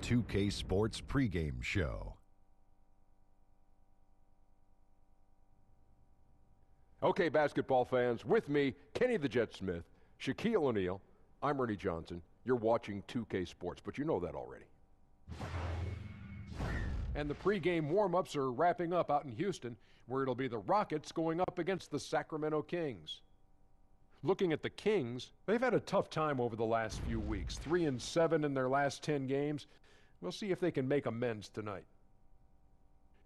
2K Sports pregame show. Okay, basketball fans, with me, Kenny the Jet Smith, Shaquille O'Neal, I'm Ernie Johnson. You're watching 2K Sports, but you know that already. And the pregame warm-ups are wrapping up out in Houston, where it'll be the Rockets going up against the Sacramento Kings. Looking at the Kings, they've had a tough time over the last few weeks. 3-7 in their last 10 games. We'll see if they can make amends tonight.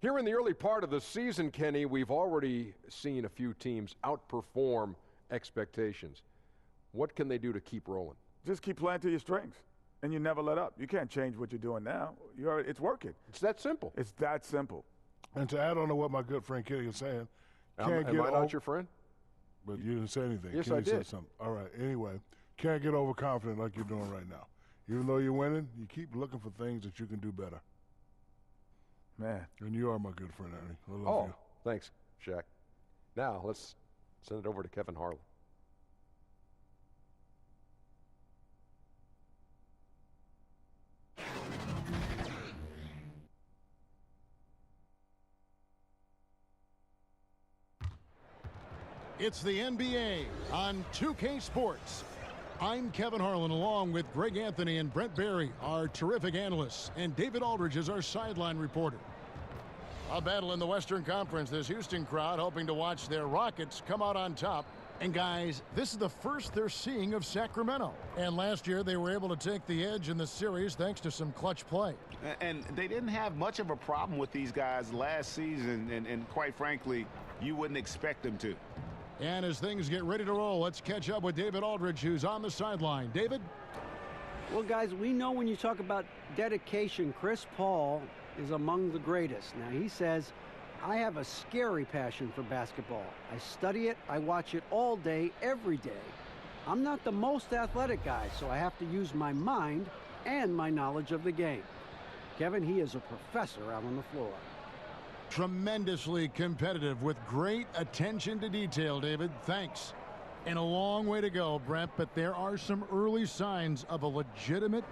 Here in the early part of the season, Kenny, we've already seen a few teams outperform expectations. What can they do to keep rolling? Just keep playing to your strengths, and you never let up. You can't change what you're doing now. It's working. It's that simple. It's that simple. And to add on to what my good friend Kenny is saying, Am I not your friend? But you didn't say anything. Yes, Kenny I did. Said something. All right. Anyway, can't get overconfident like you're doing right now. Even though you're winning, you keep looking for things that you can do better. Man. And you are my good friend, Ernie. I love you. Thanks, Shaq. Now, let's send it over to Kevin Harlan. It's the NBA on 2K Sports. I'm Kevin Harlan, along with Greg Anthony and Brent Barry, our terrific analysts, and David Aldridge is our sideline reporter. A battle in the Western Conference. This Houston crowd hoping to watch their Rockets come out on top. And guys, this is the first they're seeing of Sacramento. And last year they were able to take the edge in the series thanks to some clutch play. And they didn't have much of a problem with these guys last season, and quite frankly, you wouldn't expect them to. And as things get ready to roll, let's catch up with David Aldridge, who's on the sideline. David? Well, guys, we know when you talk about dedication, Chris Paul is among the greatest. Now, he says, I have a scary passion for basketball. I study it, I watch it all day, every day. I'm not the most athletic guy, so I have to use my mind and my knowledge of the game. Kevin, he is a professor out on the floor. Tremendously competitive with great attention to detail, David. Thanks. And a long way to go, Brent, but there are some early signs of a legitimate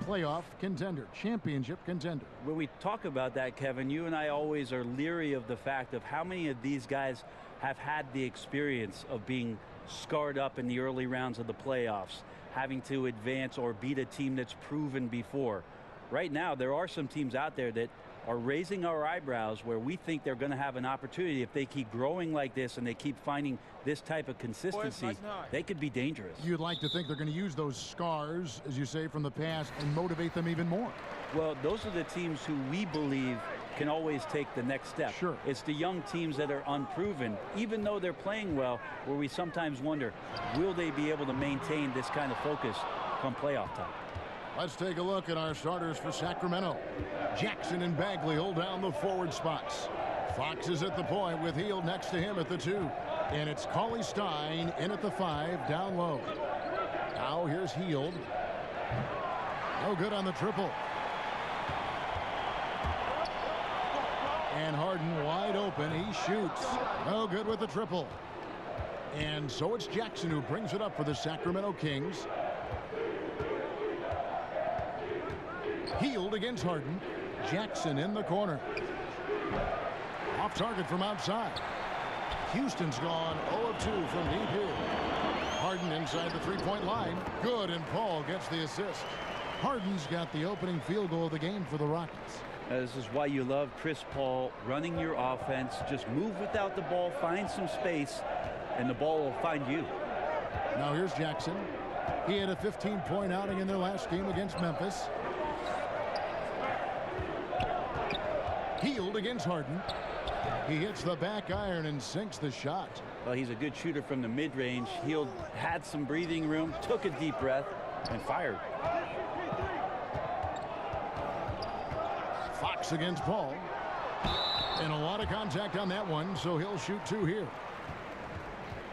playoff contender, championship contender. When we talk about that, Kevin, you and I always are leery of the fact of how many of these guys have had the experience of being scarred up in the early rounds of the playoffs, having to advance or beat a team that's proven before. Right now, there are some teams out there that are raising our eyebrows where we think they're going to have an opportunity. If they keep growing like this and they keep finding this type of consistency, they could be dangerous. You'd like to think they're going to use those scars, as you say, from the past and motivate them even more. Well, those are the teams who we believe can always take the next step. Sure. It's the young teams that are unproven, even though they're playing well, where we sometimes wonder, will they be able to maintain this kind of focus come playoff time? Let's take a look at our starters for Sacramento. Jackson and Bagley hold down the forward spots. Fox is at the point with Hield next to him at the 2. And it's Cauley Stein in at the 5, down low. Now here's Hield. No good on the triple. And Harden wide open. He shoots. No good with the triple. And so it's Jackson who brings it up for the Sacramento Kings. Hield against Harden. Jackson in the corner. Off target from outside. Houston's gone 0 of 2 from deep here. Harden inside the three-point line. Good, and Paul gets the assist. Harden's got the opening field goal of the game for the Rockets. This is why you love Chris Paul running your offense. Just move without the ball, find some space, and the ball will find you. Now here's Jackson. He had a 15-point outing in their last game against Memphis. Hield against Harden. He hits the back iron and sinks the shot. Well, he's a good shooter from the mid-range. Hield had some breathing room, took a deep breath, and fired. Fox against Paul. And a lot of contact on that one, so he'll shoot 2 here.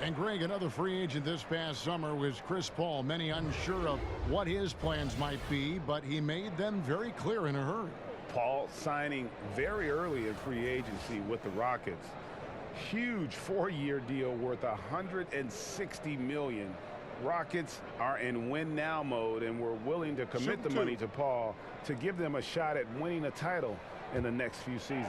And Greg, another free agent this past summer was Chris Paul. Many unsure of what his plans might be, but he made them very clear in a hurry. Paul signing very early in free agency with the Rockets. Huge 4-year deal worth $160 million Rockets are in win now mode, and we're willing to commit the money to Paul to give them a shot at winning a title in the next few seasons.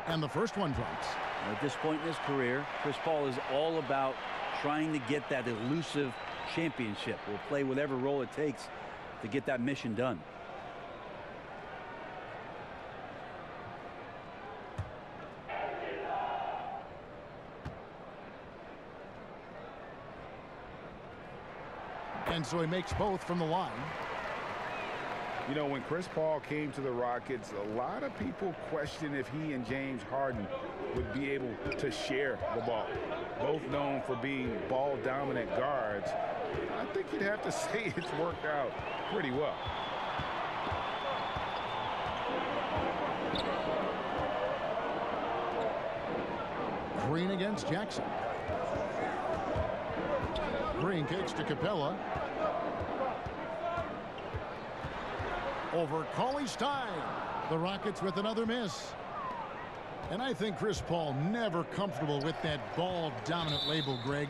And the first one drops. At this point in his career, Chris Paul is all about trying to get that elusive championship. Will play whatever role it takes to get that mission done. And so he makes both from the line. You know, when Chris Paul came to the Rockets, a lot of people question if he and James Harden would be able to share the ball. Both known for being ball-dominant guards. I think you'd have to say it's worked out pretty well. Green against Jackson. Green kicks to Capella. Over Cauley-Stein. The Rockets with another miss. And I think Chris Paul never comfortable with that ball-dominant label, Greg.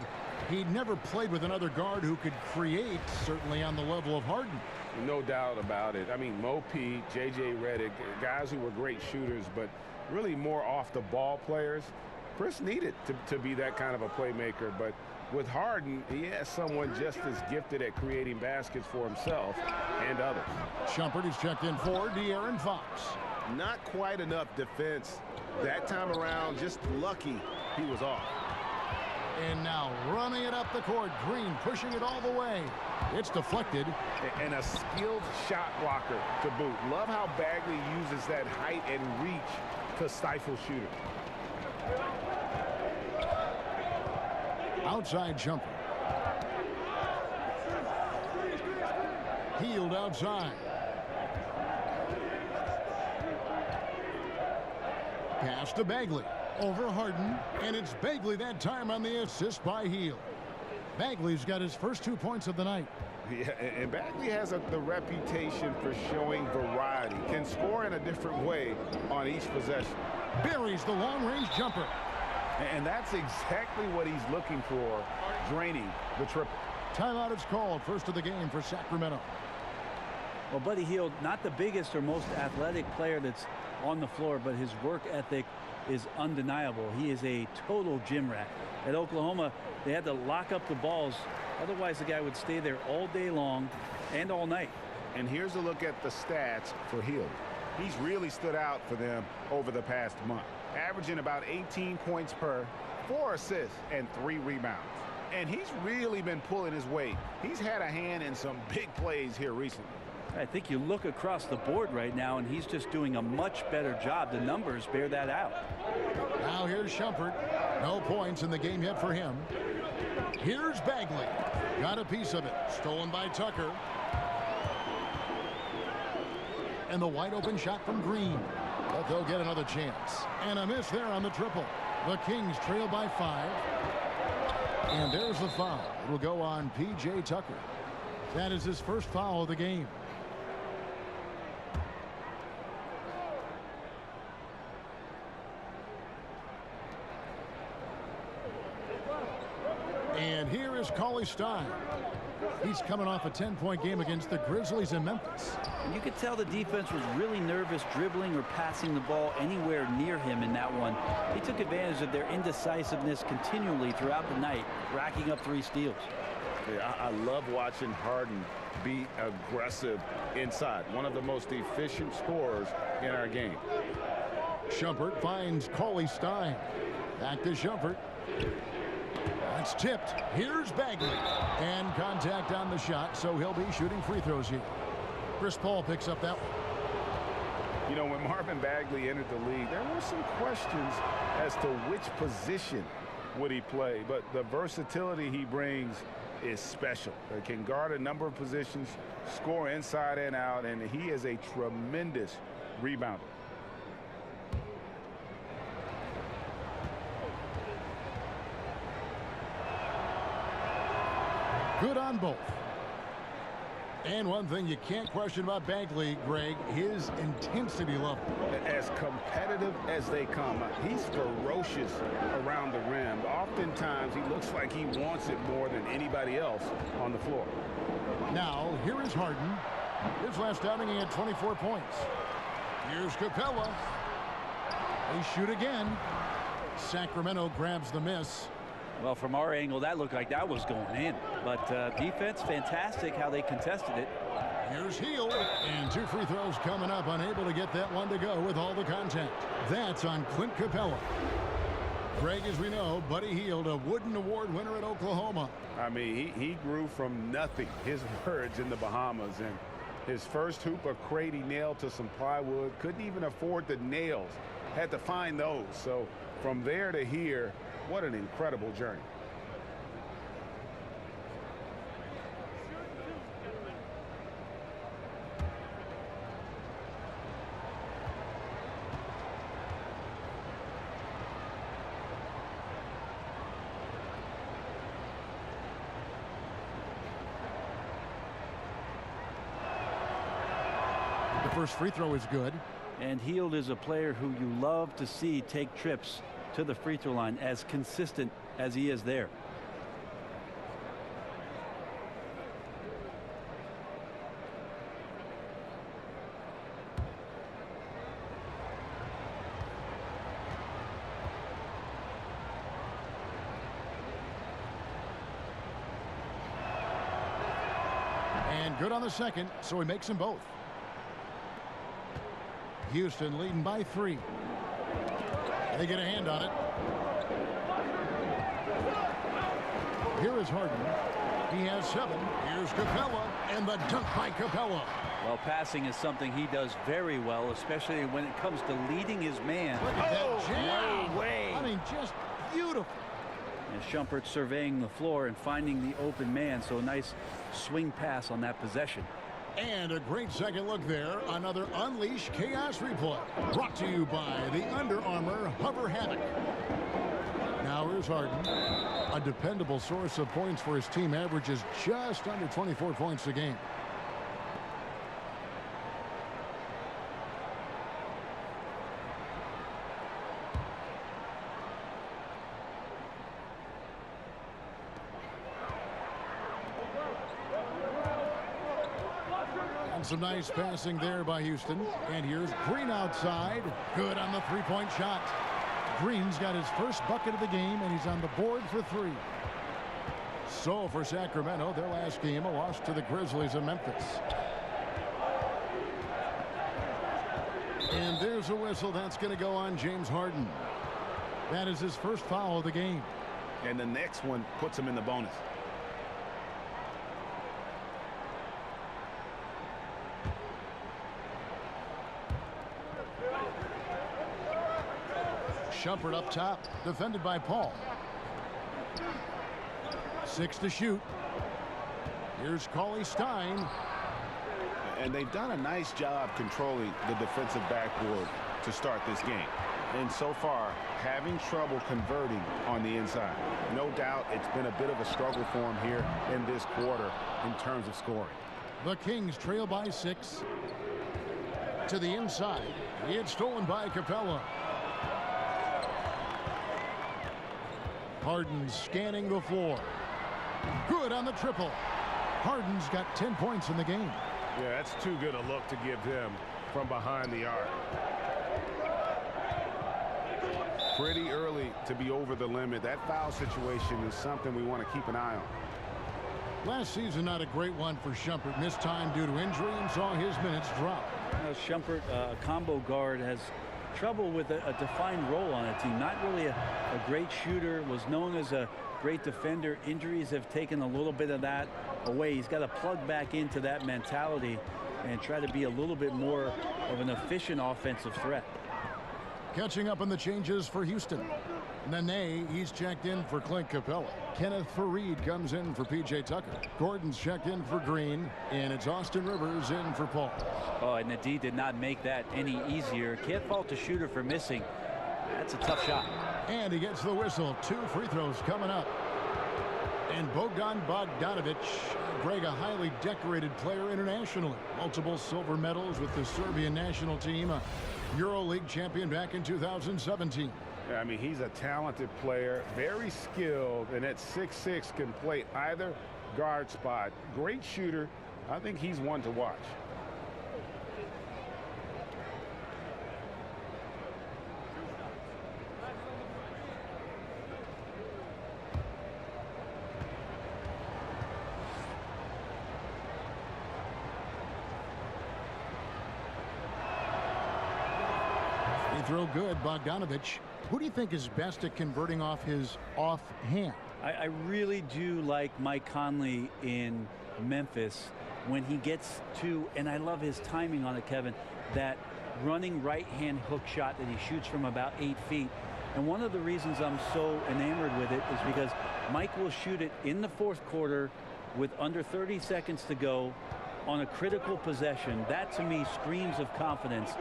He never played with another guard who could create, certainly on the level of Harden. No doubt about it. I mean, Mo P, J.J. Redick, guys who were great shooters, but really more off-the-ball players. Chris needed to be that kind of a playmaker, but with Harden, he has someone just as gifted at creating baskets for himself and others. Shumpert is checked in for De'Aaron Fox. Not quite enough defense that time around. Just lucky he was off. And now running it up the court. Green pushing it all the way. It's deflected. And a skilled shot blocker to boot. Love how Bagley uses that height and reach to stifle shooters. Outside Shumpert. Healed outside. Pass to Bagley. Over Harden. And it's Bagley that time on the assist by Hield. Bagley's got his first 2 points of the night. Yeah, and Bagley has the reputation for showing variety. Can score in a different way on each possession. Buries the long-range jumper. And that's exactly what he's looking for, draining the triple. Timeout is called. First of the game for Sacramento. Well, Buddy Hield, not the biggest or most athletic player that's on the floor, but his work ethic is undeniable. He is a total gym rat. At Oklahoma, they had to lock up the balls. Otherwise, the guy would stay there all day long and all night. And here's a look at the stats for Hield. He's really stood out for them over the past month, averaging about 18 points per, 4 assists, and 3 rebounds. And he's really been pulling his weight. He's had a hand in some big plays here recently. I think you look across the board right now, and he's just doing a much better job. The numbers bear that out. Now here's Shumpert. No points in the game yet for him. Here's Bagley. Got a piece of it. Stolen by Tucker. And the wide open shot from Green. But they'll get another chance. And a miss there on the triple. The Kings trail by 5. And there's the foul. It'll go on P.J. Tucker. That is his first foul of the game. And here is Cauley-Stein. He's coming off a 10-point game against the Grizzlies in Memphis. And you could tell the defense was really nervous dribbling or passing the ball anywhere near him in that one. He took advantage of their indecisiveness continually throughout the night, racking up 3 steals. Yeah, I love watching Harden be aggressive inside. One of the most efficient scorers in our game. Shumpert finds Cauley-Stein. Back to Shumpert. That's tipped. Here's Bagley. And contact on the shot, so he'll be shooting free throws here. Chris Paul picks up that one. You know, when Marvin Bagley entered the league, there were some questions as to which position would he play. But the versatility he brings is special. He can guard a number of positions, score inside and out, and he is a tremendous rebounder. Good on both. And one thing you can't question about Bagley, Greg, his intensity level. As competitive as they come. He's ferocious around the rim. Oftentimes, he looks like he wants it more than anybody else on the floor. Now, here is Harden. His last outing, he had 24 points. Here's Capella. They shoot again. Sacramento grabs the miss. Well, from our angle, that looked like that was going in. But defense, fantastic how they contested it. Here's Hield. And 2 free throws coming up. Unable to get that one to go with all the contact. That's on Clint Capella. Greg, as we know, Buddy Hield, a Wooden Award winner at Oklahoma. I mean, he grew from nothing, his words, in the Bahamas. And his first hoop, a crate he nailed to some plywood. Couldn't even afford the nails. Had to find those. So from there to here, what an incredible journey. The first free throw is good. And Hield is a player who you love to see take trips to the free throw line, as consistent as he is there. And good on the second, so he makes them both. Houston leading by 3. They get a hand on it. Here is Harden. He has 7. Here's Capella, and the dunk by Capella. Well, passing is something he does very well, especially when it comes to leading his man. Look at that jam. No way. I mean, just beautiful. And Shumpert surveying the floor and finding the open man, so a nice swing pass on that possession. And a great second look there. Another Unleash Chaos replay. Brought to you by the Under Armour Hover Havoc. Now here's Harden. A dependable source of points for his team, averages just under 24 points a game. Some nice passing there by Houston. And here's Green outside. Good on the three-point shot. Green's got his first bucket of the game, and he's on the board for 3. So for Sacramento, their last game, a loss to the Grizzlies of Memphis. And there's a whistle. That's going to go on James Harden. That is his first foul of the game. And the next one puts him in the bonus. Shumpert up top, defended by Paul. 6 to shoot. Here's Cauley Stein. And they've done a nice job controlling the defensive backboard to start this game. And so far, having trouble converting on the inside. No doubt it's been a bit of a struggle for him here in this quarter in terms of scoring. The Kings trail by 6. To the inside. It's stolen by Capella. Harden scanning the floor. Good on the triple. Harden's got 10 points in the game. Yeah, that's too good a look to give him from behind the arc. Pretty early to be over the limit. That foul situation is something we want to keep an eye on. Last season, not a great one for Shumpert. Missed time due to injury and saw his minutes drop. Shumpert, a combo guard, has trouble with a defined role on a team. Not really a great shooter, was known as a great defender. Injuries have taken a little bit of that away. He's got to plug back into that mentality and try to be a little bit more of an efficient offensive threat. Catching up on the changes for Houston. Nene, he's checked in for Clint Capella. Kenneth Faried comes in for P.J. Tucker. Gordon's checked in for Green. And it's Austin Rivers in for Paul. Oh, and Nene did not make that any easier. Can't fault the shooter for missing. That's a tough shot. And he gets the whistle. 2 free throws coming up. And Bogdanovich, Greg, a highly decorated player internationally. Multiple silver medals with the Serbian national team, a EuroLeague champion back in 2017. Yeah, I mean, he's a talented player, very skilled, and at 6'6" can play either guard spot. Great shooter. I think he's one to watch. Throw good, Bogdanovich. Who do you think is best at converting off his offhand? I really do like Mike Conley in Memphis when he gets to, and I love his timing on it, Kevin, that running right-hand hook shot that he shoots from about 8 feet. And one of the reasons I'm so enamored with it is because Mike will shoot it in the fourth quarter with under 30 seconds to go on a critical possession. That to me screams of confidence.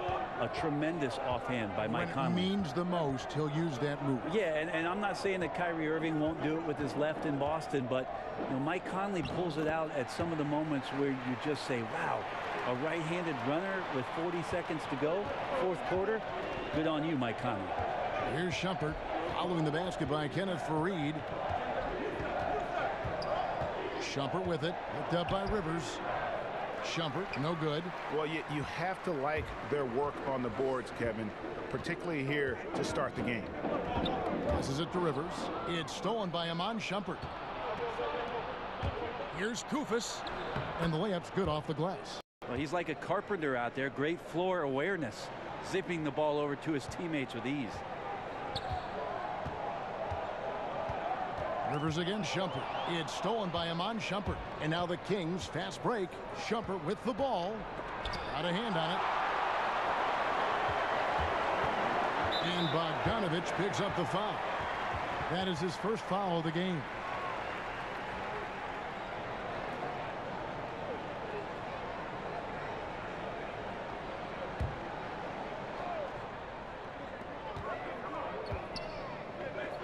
A tremendous offhand by Mike Conley. When it means the most, he'll use that move. Yeah, and I'm not saying that Kyrie Irving won't do it with his left in Boston, but you know, Mike Conley pulls it out at some of the moments where you just say, wow, a right-handed runner with 40 seconds to go, fourth quarter. Good on you, Mike Conley. Here's Shumpert following the basket by Kenneth Faried. Shumpert with it, picked up by Rivers. Shumpert, no good. Well, you have to like their work on the boards, Kevin, particularly here to start the game. Passes it to Rivers. It's stolen by Iman Shumpert. Here's Koufos, and the layup's good off the glass. Well, he's like a carpenter out there. Great floor awareness, zipping the ball over to his teammates with ease. Rivers against Shumpert. It's stolen by Iman Shumpert. And now the Kings fast break. Shumpert with the ball. Got a hand on it. And Bogdanovich picks up the foul. That is his first foul of the game.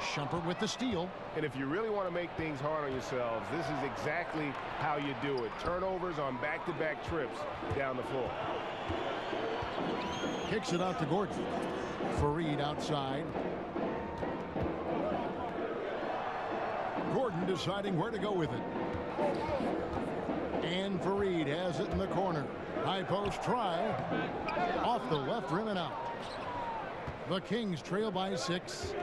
Shumpert with the steal. And if you really want to make things hard on yourselves, this is exactly how you do it. Turnovers on back-to-back trips down the floor. Kicks it out to Gordon. Faried outside. Gordon deciding where to go with it. And Faried has it in the corner. High post try. Off the left rim and out. The Kings trail by 6.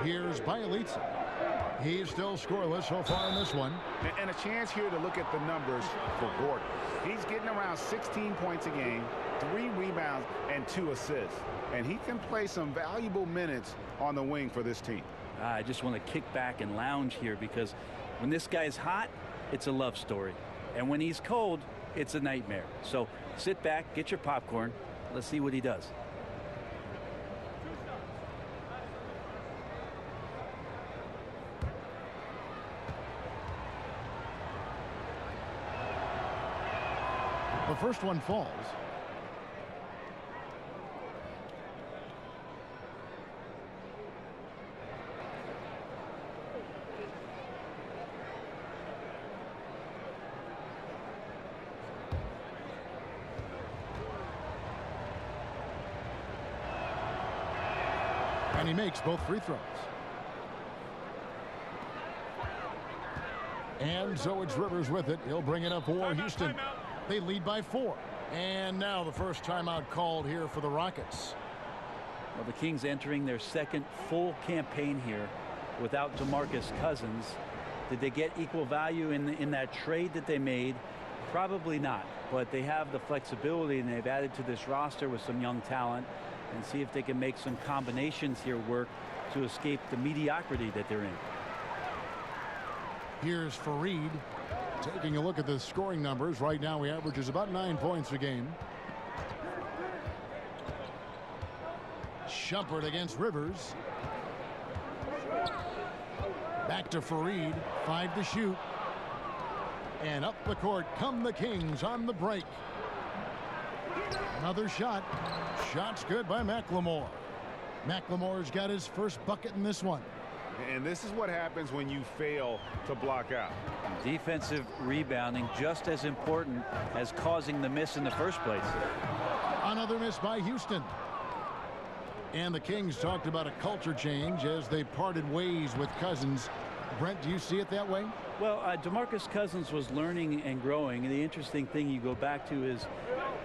Here's Bielitsa. He's still scoreless so far in this one. And a chance here to look at the numbers for Gordon. He's getting around 16 points a game, 3 rebounds, and 2 assists. And he can play some valuable minutes on the wing for this team. I just want to kick back and lounge here because when this guy's hot, it's a love story. And when he's cold, it's a nightmare. So sit back, get your popcorn. Let's see what he does. The first one falls. And he makes both free throws. And so it's Rivers with it. He'll bring it up for Houston. They lead by 4. And now the first timeout called here for the Rockets. Well, the Kings entering their second full campaign here without DeMarcus Cousins. Did they get equal value in that trade that they made? Probably not. But they have the flexibility, and they've added to this roster with some young talent and see if they can make some combinations here work to escape the mediocrity that they're in. Here's Faried. Taking a look at the scoring numbers, right now he averages about 9 points a game. Shumpert against Rivers. Back to Faried, 5 to shoot. And up the court come the Kings on the break. Another shot. Shot's good by McLemore. McLemore's got his first bucket in this one. And this is what happens when you fail to block out. Defensive rebounding just as important as causing the miss in the first place. Another miss by Houston. And the Kings talked about a culture change as they parted ways with Cousins. Brent, do you see it that way? Well, DeMarcus Cousins was learning and growing. And the interesting thing you go back to is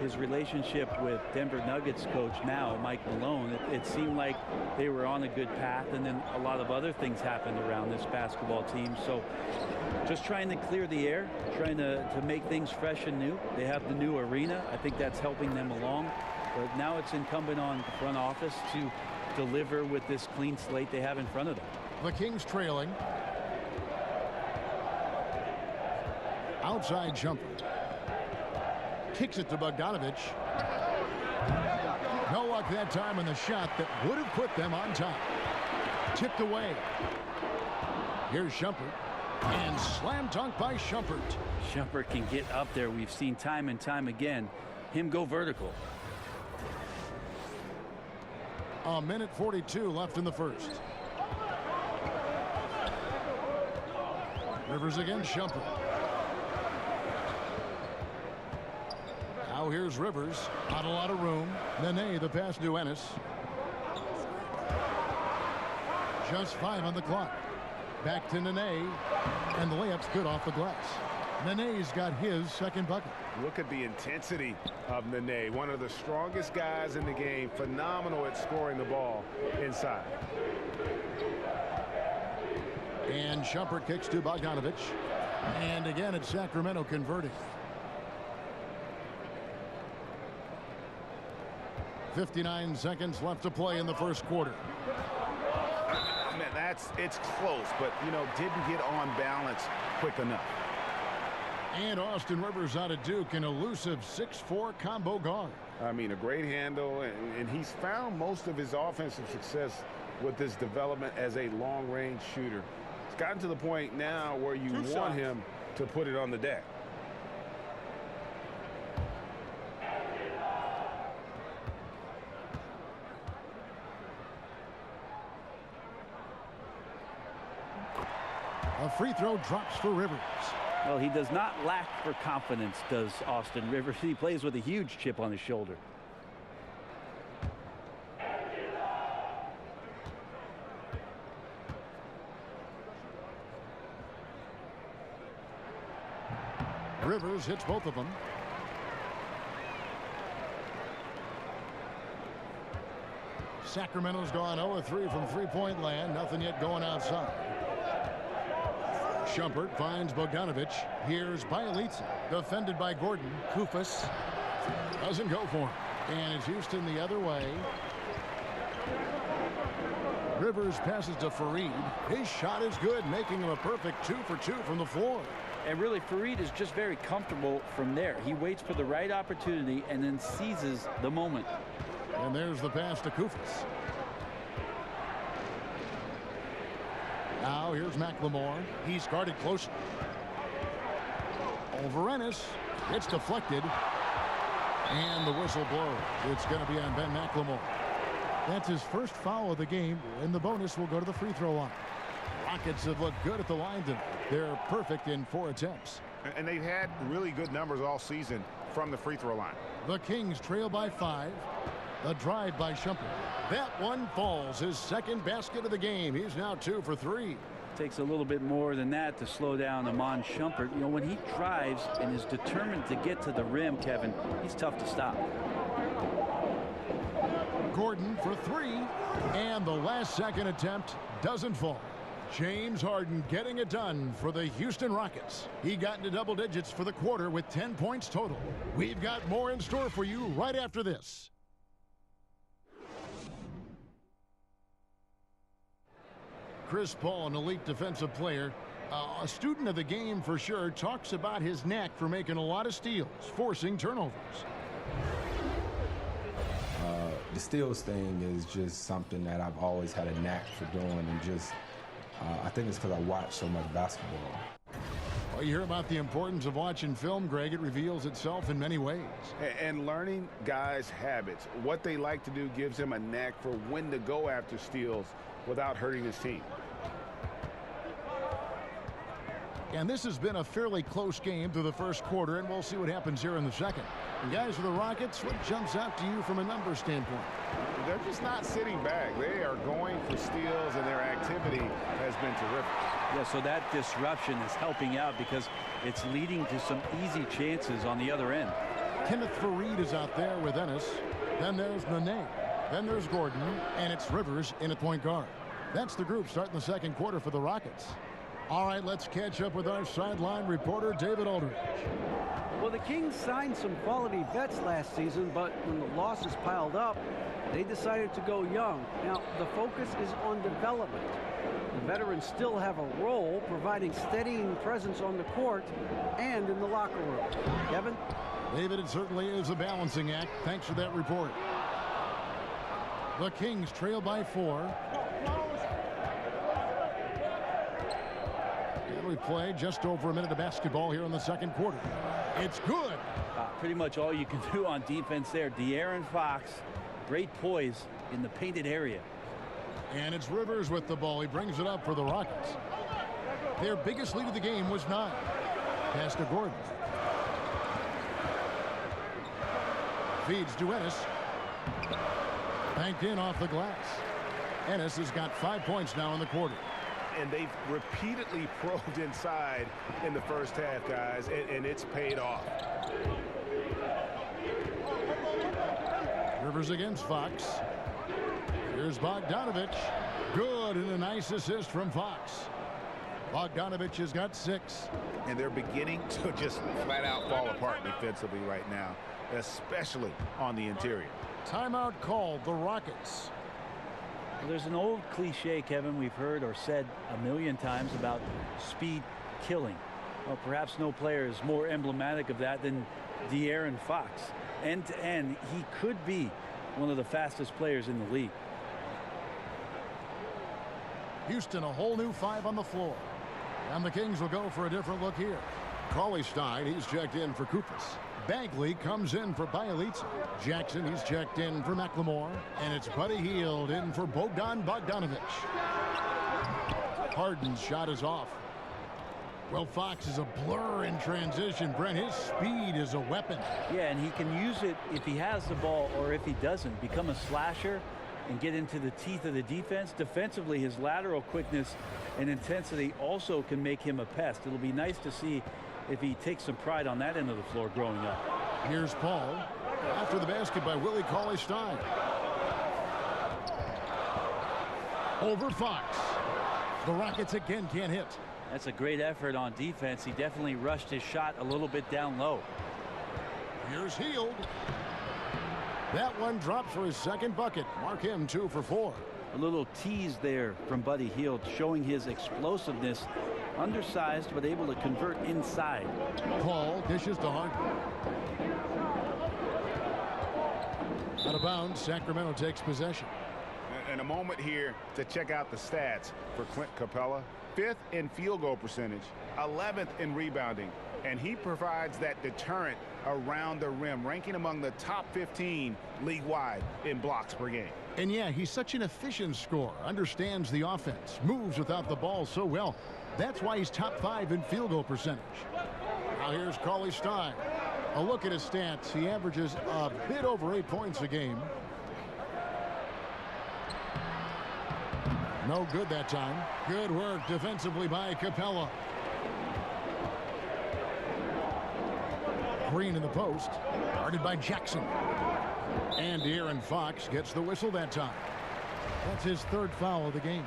his relationship with Denver Nuggets coach now, Mike Malone. It seemed like they were on a good path, and then a lot of other things happened around this basketball team. So just trying to clear the air, trying to make things fresh and new. They have the new arena. I think that's helping them along. But now it's incumbent on the front office to deliver with this clean slate they have in front of them. The Kings trailing. Outside jumper. Kicks it to Bogdanovich. No luck that time on the shot that would have put them on top. Tipped away. Here's Shumpert. And slam dunk by Shumpert. Shumpert can get up there. We've seen time and time again him go vertical. A minute 42 left in the first. Rivers against Shumpert. Now here's Rivers. Not a lot of room. Nene, the pass to Ennis. Just 5 on the clock. Back to Nene. And the layup's good off the glass. Nene's got his second bucket. Look at the intensity of Nene, one of the strongest guys in the game. Phenomenal at scoring the ball inside. And Shumpert kicks to Bogdanovich. And again, it's Sacramento converting. 59 seconds left to play in the first quarter. Man, it's close, but, you know, didn't get on balance quick enough. And Austin Rivers out of Duke, an elusive 6'4" combo guard. I mean, a great handle, and he's found most of his offensive success with this development as a long-range shooter. It's gotten to the point now where you want him to put it on the deck. A free throw drops for Rivers. Well, he does not lack for confidence, does Austin Rivers. He plays with a huge chip on his shoulder. Rivers hits both of them. Sacramento's gone 0-3 from three-point land. Nothing yet going outside. Shumpert finds Bogdanovich. Here's Bielitsa. Defended by Gordon. Kufas doesn't go for him. And it's Houston the other way. Rivers passes to Fareed. His shot is good, making him a perfect 2 for 2 from the floor. And really, Fareed is just very comfortable from there. He waits for the right opportunity and then seizes the moment. And there's the pass to Kufas. Now here's McLemore. He's guarded closely. Over Ennis. It's deflected. And the whistle blows. It's going to be on Ben McLemore. That's his first foul of the game, and the bonus will go to the free throw line. Rockets have looked good at the line tonight. They're perfect in 4 attempts. And they've had really good numbers all season from the free throw line. The Kings trail by 5. The drive by Shumpert. That one falls. His second basket of the game. He's now 2 for 3. Takes a little bit more than that to slow down Amon Shumpert. You know, when he drives and is determined to get to the rim, Kevin, he's tough to stop. Gordon for 3. And the last second attempt doesn't fall. James Harden getting it done for the Houston Rockets. He got into double digits for the quarter with 10 points total. We've got more in store for you right after this. Chris Paul, an elite defensive player, a student of the game for sure, talks about his knack for making a lot of steals, forcing turnovers. The steals thing is just something that I've always had a knack for doing, and just I think it's because I watch so much basketball. Well, you hear about the importance of watching film, Greg. It reveals itself in many ways. And learning guys' habits, what they like to do, gives him a knack for when to go after steals without hurting his team. And this has been a fairly close game through the first quarter, and we'll see what happens here in the second. And guys, for the Rockets, what jumps out to you from a numbers standpoint? They're just not sitting back. They are going for steals, and their activity has been terrific. Yeah, so that disruption is helping out because it's leading to some easy chances on the other end. Kenneth Faried is out there with Ennis. Then there's Nene. Then there's Gordon, and it's Rivers in at point guard. That's the group starting the second quarter for the Rockets. All right, let's catch up with our sideline reporter, David Aldridge. Well, the Kings signed some quality vets last season, but when the losses piled up, they decided to go young. Now, the focus is on development. The veterans still have a role, providing steadying presence on the court and in the locker room. Kevin? David, it certainly is a balancing act. Thanks for that report. The Kings trail by 4. We play just over a minute of basketball here in the second quarter. It's good. Pretty much all you can do on defense there. De'Aaron Fox, great poise in the painted area. And it's Rivers with the ball. He brings it up for the Rockets. Their biggest lead of the game was 9. Pass to Gordon. Feeds to Ennis. Banked in off the glass. Ennis has got 5 points now in the quarter. And they've repeatedly probed inside in the first half, guys, and it's paid off. Rivers against Fox. Here's Bogdanovich. Good, and a nice assist from Fox. Bogdanovich has got 6. And they're beginning to just flat out fall apart defensively right now, especially on the interior. Timeout called, the Rockets. Well, there's an old cliche, Kevin, we've heard or said a million times about speed killing. Well, perhaps no player is more emblematic of that than De'Aaron Fox. End to end, he could be one of the fastest players in the league. Houston, a whole new 5 on the floor. And the Kings will go for a different look here. Cauley-Stein, he's checked in for Kupis. Bagley comes in for Bielitsa. Jackson, he's checked in for McLemore. And it's Buddy Hield in for Bogdan Bogdanovich. Harden's shot is off. Well, Fox is a blur in transition. Brent, his speed is a weapon. Yeah, and he can use it if he has the ball or if he doesn't. Become a slasher and get into the teeth of the defense. Defensively, his lateral quickness and intensity also can make him a pest. It'll be nice to see if he takes some pride on that end of the floor growing up. Here's Paul. After the basket by Willie Cauley-Stein. Over Fox. The Rockets again can't hit. That's a great effort on defense. He definitely rushed his shot a little bit down low. Here's Hield. That one drops for his second bucket. Mark him 2 for 4. A little tease there from Buddy Hield, showing his explosiveness. Undersized, but able to convert inside. Paul dishes to Harden. Out of bounds, Sacramento takes possession. And a moment here to check out the stats for Clint Capella. 5th in field goal percentage, 11th in rebounding, and he provides that deterrent around the rim, ranking among the top 15 league-wide in blocks per game. And yeah, he's such an efficient scorer, understands the offense, moves without the ball so well. That's why he's top 5 in field goal percentage. Now here's Cauley-Stein. A look at his stats. He averages a bit over 8 points a game. No good that time. Good work defensively by Capella. Green in the post. Guarded by Jackson. And De'Aaron Fox gets the whistle that time. That's his 3rd foul of the game.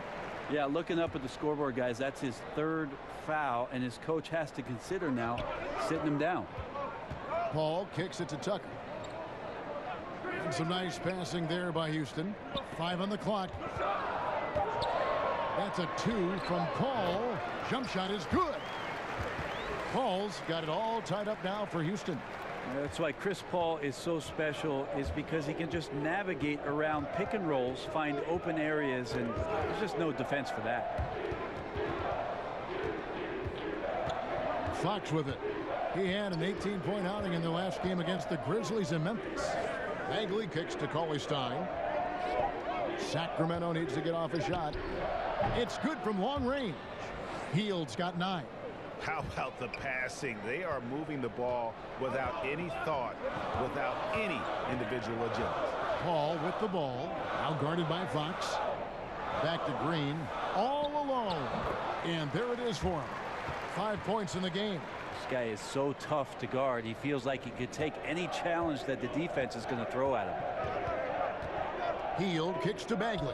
Yeah, looking up at the scoreboard, guys, that's his 3rd foul, and his coach has to consider now sitting him down. Paul kicks it to Tucker. And some nice passing there by Houston. 5 on the clock. That's a 2 from Paul. Jump shot is good. Paul's got it all tied up now for Houston. That's why Chris Paul is so special, is because he can just navigate around pick and rolls, find open areas, and there's just no defense for that. Fox with it. He had an 18-point outing in the last game against the Grizzlies in Memphis. Bagley kicks to Cauley-Stein. Sacramento needs to get off a shot. It's good from long range. Hield's got 9. How about the passing? They are moving the ball without any thought, without any individual agility. Paul with the ball, now guarded by Fox. Back to Green, all alone. And there it is for him. 5 points in the game. This guy is so tough to guard. He feels like he could take any challenge that the defense is going to throw at him. Hield kicks to Bagley.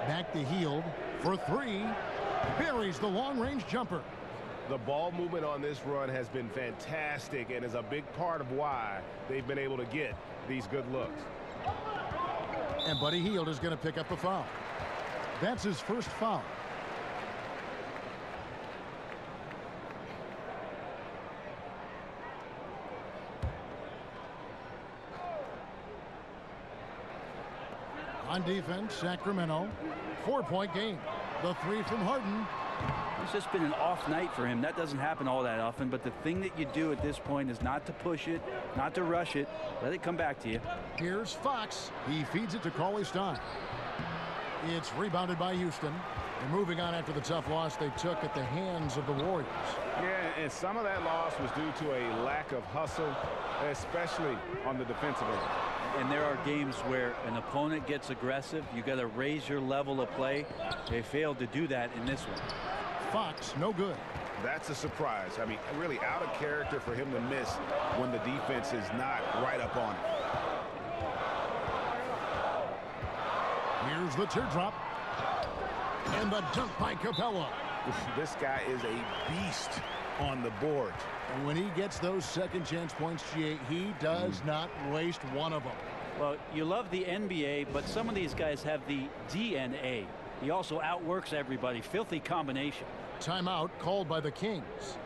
Back to Hield for three. Buries the long-range jumper. The ball movement on this run has been fantastic and is a big part of why they've been able to get these good looks. And Buddy Hield is going to pick up a foul. That's his first foul. On defense, Sacramento, 4-point game. The three from Harden. It's just been an off night for him. That doesn't happen all that often, but the thing that you do at this point is not to push it, not to rush it. Let it come back to you. Here's Fox. He feeds it to Cauley Stein. It's rebounded by Houston. They're moving on after the tough loss they took at the hands of the Warriors. Yeah, and some of that loss was due to a lack of hustle, especially on the defensive end. And there are games where an opponent gets aggressive. You got to raise your level of play. They failed to do that in this one. Fox, no good. That's a surprise. I mean, really out of character for him to miss when the defense is not right up on it. Here's the teardrop. And the dunk by Capella. This guy is a beast on the board. And when he gets those second chance points, GA, he does not waste one of them. Well, you love the NBA, but some of these guys have the DNA. He also outworks everybody. Filthy combination. Timeout called by the Kings.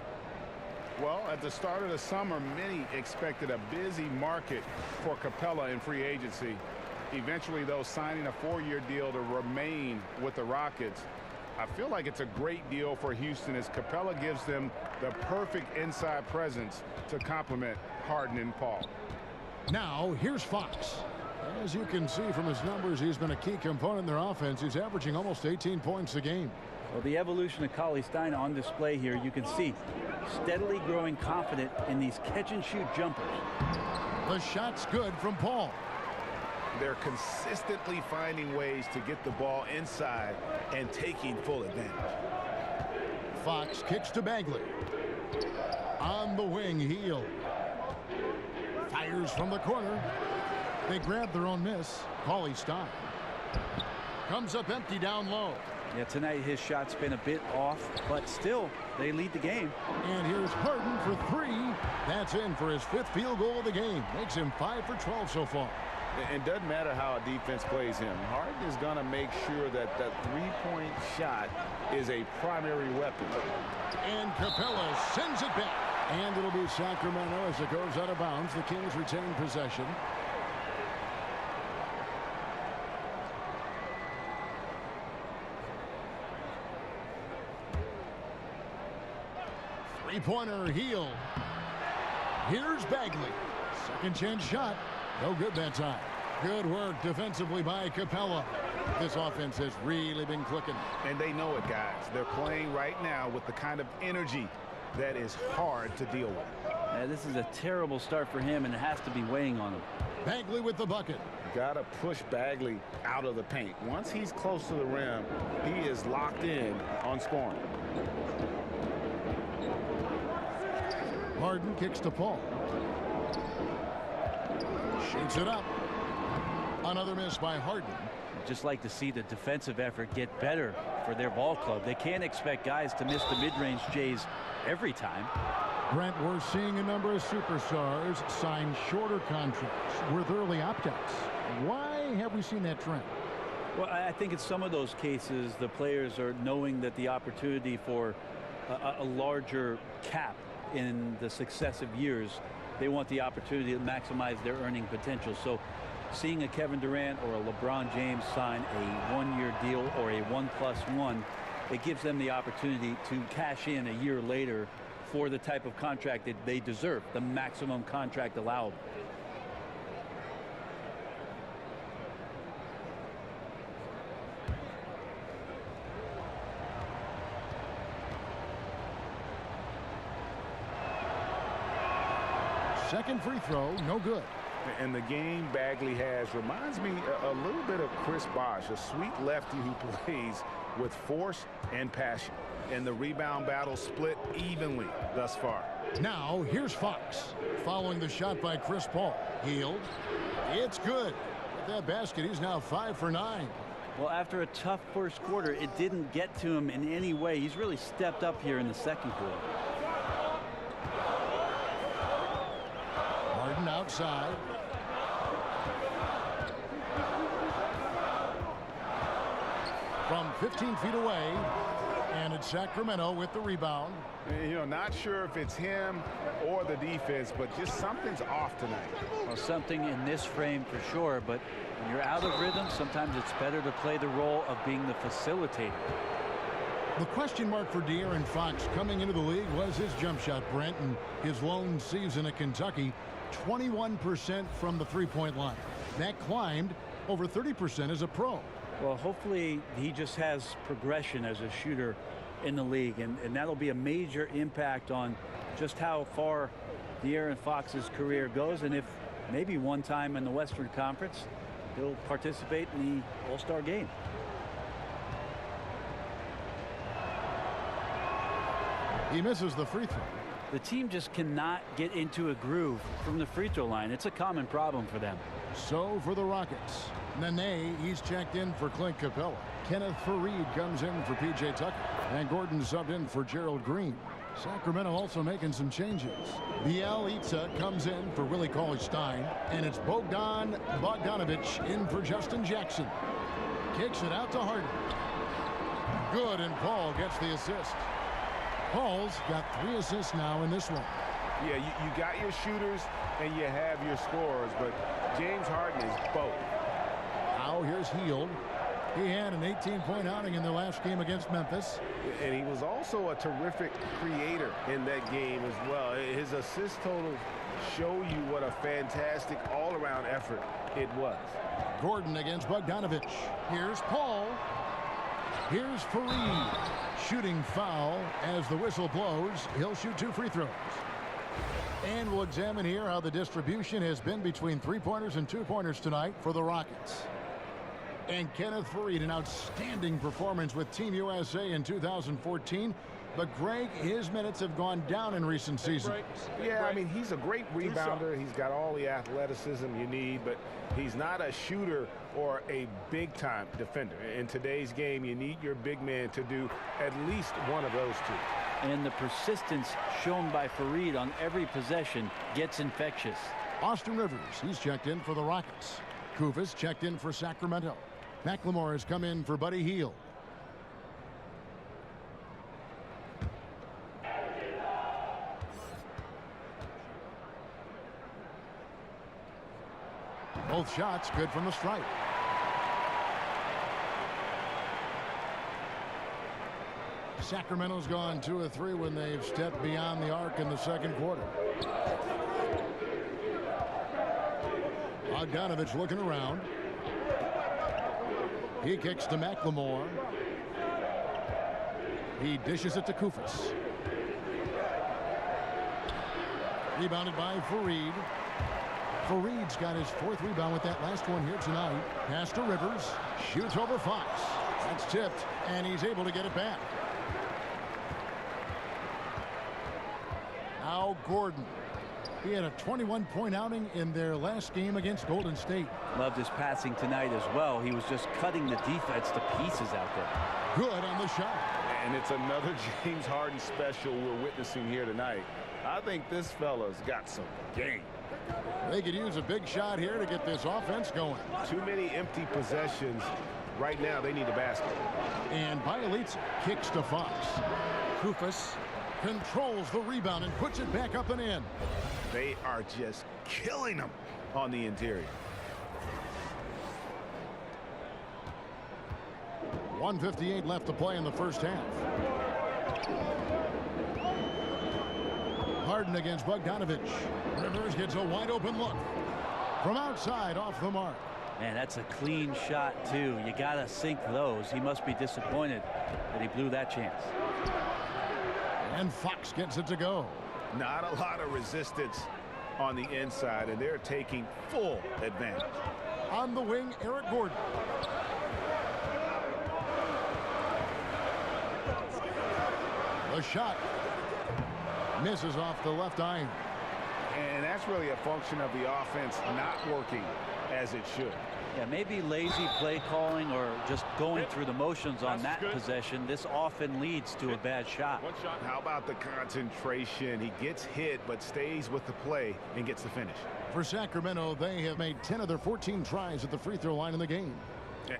Well, at the start of the summer, many expected a busy market for Capella in free agency. Eventually, though, signing a 4-year deal to remain with the Rockets. I feel like it's a great deal for Houston as Capella gives them the perfect inside presence to complement Harden and Paul. Now, here's Fox. As you can see from his numbers, he's been a key component in their offense. He's averaging almost 18 points a game. Well, the evolution of Cauley Stein on display here. You can see steadily growing confident in these catch-and-shoot jumpers. The shot's good from Paul. They're consistently finding ways to get the ball inside and taking full advantage. Fox kicks to Bagley. On the wing, Hield. Fires from the corner. They grab their own miss. Cauley Stein comes up empty down low. Yeah, tonight his shot's been a bit off, but still, they lead the game. And here's Harden for three. That's in for his 5th field goal of the game. Makes him 5 for 12 so far. It doesn't matter how a defense plays him. Harden is going to make sure that that three-point shot is a primary weapon. And Capella sends it back. And it'll be Sacramento as it goes out of bounds. The Kings retain possession. Three-pointer, Hield. Here's Bagley. Second chance shot. No good that time. Good work defensively by Capella. This offense has really been clicking. And they know it, guys. They're playing right now with the kind of energy that is hard to deal with. This is a terrible start for him, and it has to be weighing on him. Bagley with the bucket. Got to push Bagley out of the paint. Once he's close to the rim, he is locked in on scoring. Harden kicks to Paul. Shoots it up. Another miss by Harden. Just like to see the defensive effort get better for their ball club. They can't expect guys to miss the mid-range Jays every time. Brent, we're seeing a number of superstars sign shorter contracts with early opt-outs. Why have we seen that trend? Well, I think in some of those cases, the players are knowing that the opportunity for a larger cap in the successive years, they want the opportunity to maximize their earning potential. So seeing a Kevin Durant or a LeBron James sign a 1-year deal or a 1+1, it gives them the opportunity to cash in a year later for the type of contract that they deserve, the maximum contract allowable. Second free throw, no good. And the game Bagley has reminds me a little bit of Chris Bosh, a sweet lefty who plays with force and passion. And the rebound battle split evenly thus far. Now, here's Fox. Following the shot by Chris Paul. Healed. It's good. With that basket, he's now 5 for 9. Well, after a tough first quarter, it didn't get to him in any way. He's really stepped up here in the second quarter. Harden outside. From 15 feet away. And it's Sacramento with the rebound. You know, not sure if it's him or the defense, but just something's off tonight. Well, something in this frame for sure, but when you're out of rhythm, sometimes it's better to play the role of being the facilitator. The question mark for De'Aaron Fox coming into the league was his jump shot, Brent, and his lone season at Kentucky, 21% from the three-point line. That climbed over 30% as a pro. Well, hopefully he just has progression as a shooter in the league, and that'll be a major impact on just how far De'Aaron Fox's career goes, and if maybe one time in the Western Conference he'll participate in the All-Star game. He misses the free throw. The team just cannot get into a groove from the free throw line. It's a common problem for them. So for the Rockets, Nene, he's checked in for Clint Capella. Kenneth Faried comes in for P.J. Tucker. And Gordon subbed in for Gerald Green. Sacramento also making some changes. Bielitsa comes in for Willie Cauley-Stein. And it's Bogdan Bogdanovic in for Justin Jackson. Kicks it out to Harden. Good, and Paul gets the assist. Paul's got 3 assists now in this one. Yeah, you got your shooters and you have your scorers, but James Harden is both. Now here's Hield. He had an 18-point outing in their last game against Memphis. And he was also a terrific creator in that game as well. His assist totals show you what a fantastic all-around effort it was. Gordon against Bogdanovic. Here's Paul. Here's Faried. Shooting foul as the whistle blows. He'll shoot 2 free throws. And we'll examine here how the distribution has been between 3-pointers and 2-pointers tonight for the Rockets. And Kenneth Faried, an outstanding performance with Team USA in 2014. But Greg, his minutes have gone down in recent seasons. Yeah, I mean, he's a great rebounder. He's got all the athleticism you need, but he's not a shooter or a big-time defender. In today's game, you need your big man to do at least one of those two. And the persistence shown by Faried on every possession gets infectious. Austin Rivers, he's checked in for the Rockets. Kufis checked in for Sacramento. McLemore has come in for Buddy Hield. Both shots good from the stripe. Sacramento's gone 2 of 3 when they've stepped beyond the arc in the second quarter. Bogdanovic looking around. He kicks to McLemore. He dishes it to Kufis. Rebounded by Faried. Faried's got his 4th rebound with that last one here tonight. Pass to Rivers. Shoots over Fox. That's tipped, and he's able to get it back. Now Gordon. He had a 21-point outing in their last game against Golden State. Loved his passing tonight as well. He was just cutting the defense to pieces out there. Good on the shot. And it's another James Harden special we're witnessing here tonight. I think this fella's got some game. They could use a big shot here to get this offense going. Too many empty possessions. Right now, they need a basket. And Bielitsa kicks to Fox. Kufis controls the rebound and puts it back up and in. They are just killing them on the interior. 1:58 left to play in the first half. Harden against Bogdanovic. Rivers gets a wide open look. From outside, off the mark. Man, that's a clean shot, too. You got to sink those. He must be disappointed that he blew that chance. And Fox gets it to go. Not a lot of resistance on the inside, and they're taking full advantage. On the wing, Eric Gordon. The shot misses off the left iron. And that's really a function of the offense not working as it should. Yeah, maybe lazy play calling or just going through the motions on that possession. This often leads to a bad shot. How about the concentration? He gets hit but stays with the play and gets the finish. For Sacramento, they have made 10 of their 14 tries at the free throw line in the game.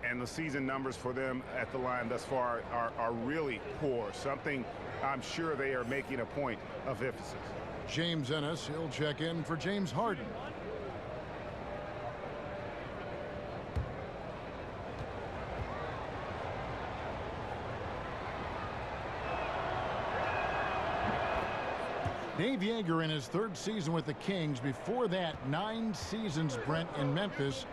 And the season numbers for them at the line thus far are really poor. Something I'm sure they are making a point of emphasis. James Ennis, he'll check in for James Harden. Dave Yeager in his third season with the Kings. Before that, 9 seasons, Brent, in Memphis,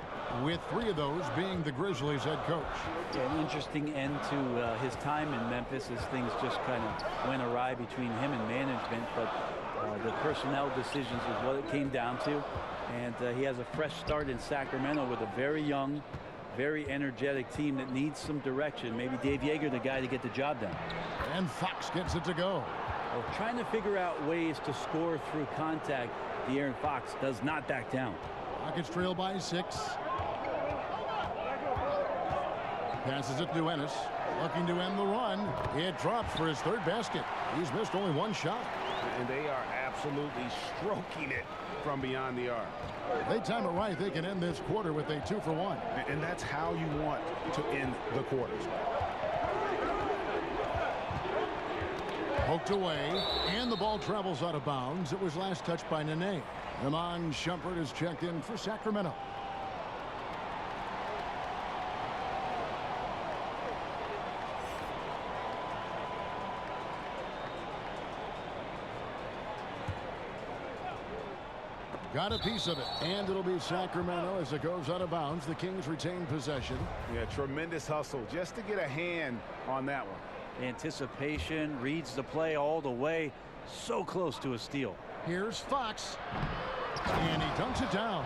with 3 of those being the Grizzlies head coach. Yeah, an interesting end to his time in Memphis as things just kind of went awry between him and management. But the personnel decisions is what it came down to. And he has a fresh start in Sacramento with a very young, very energetic team that needs some direction. Maybe Dave Yeager, the guy to get the job done. And Fox gets it to go. Well, trying to figure out ways to score through contact, De'Aaron Fox does not back down. Rockets trail by 6. Passes it to Ennis. Looking to end the run. It drops for his 3rd basket. He's missed only 1 shot. And they are absolutely stroking it from beyond the arc. If they time it right, they can end this quarter with a 2 for 1. And that's how you want to end the quarters. Poked away, and the ball travels out of bounds. It was last touched by Nene. Iman Shumpert is checked in for Sacramento. Got a piece of it, and it'll be Sacramento as it goes out of bounds. The Kings retain possession. Yeah, tremendous hustle just to get a hand on that one. Anticipation, reads the play all the way. So close to a steal. Here's Fox. And he dunks it down.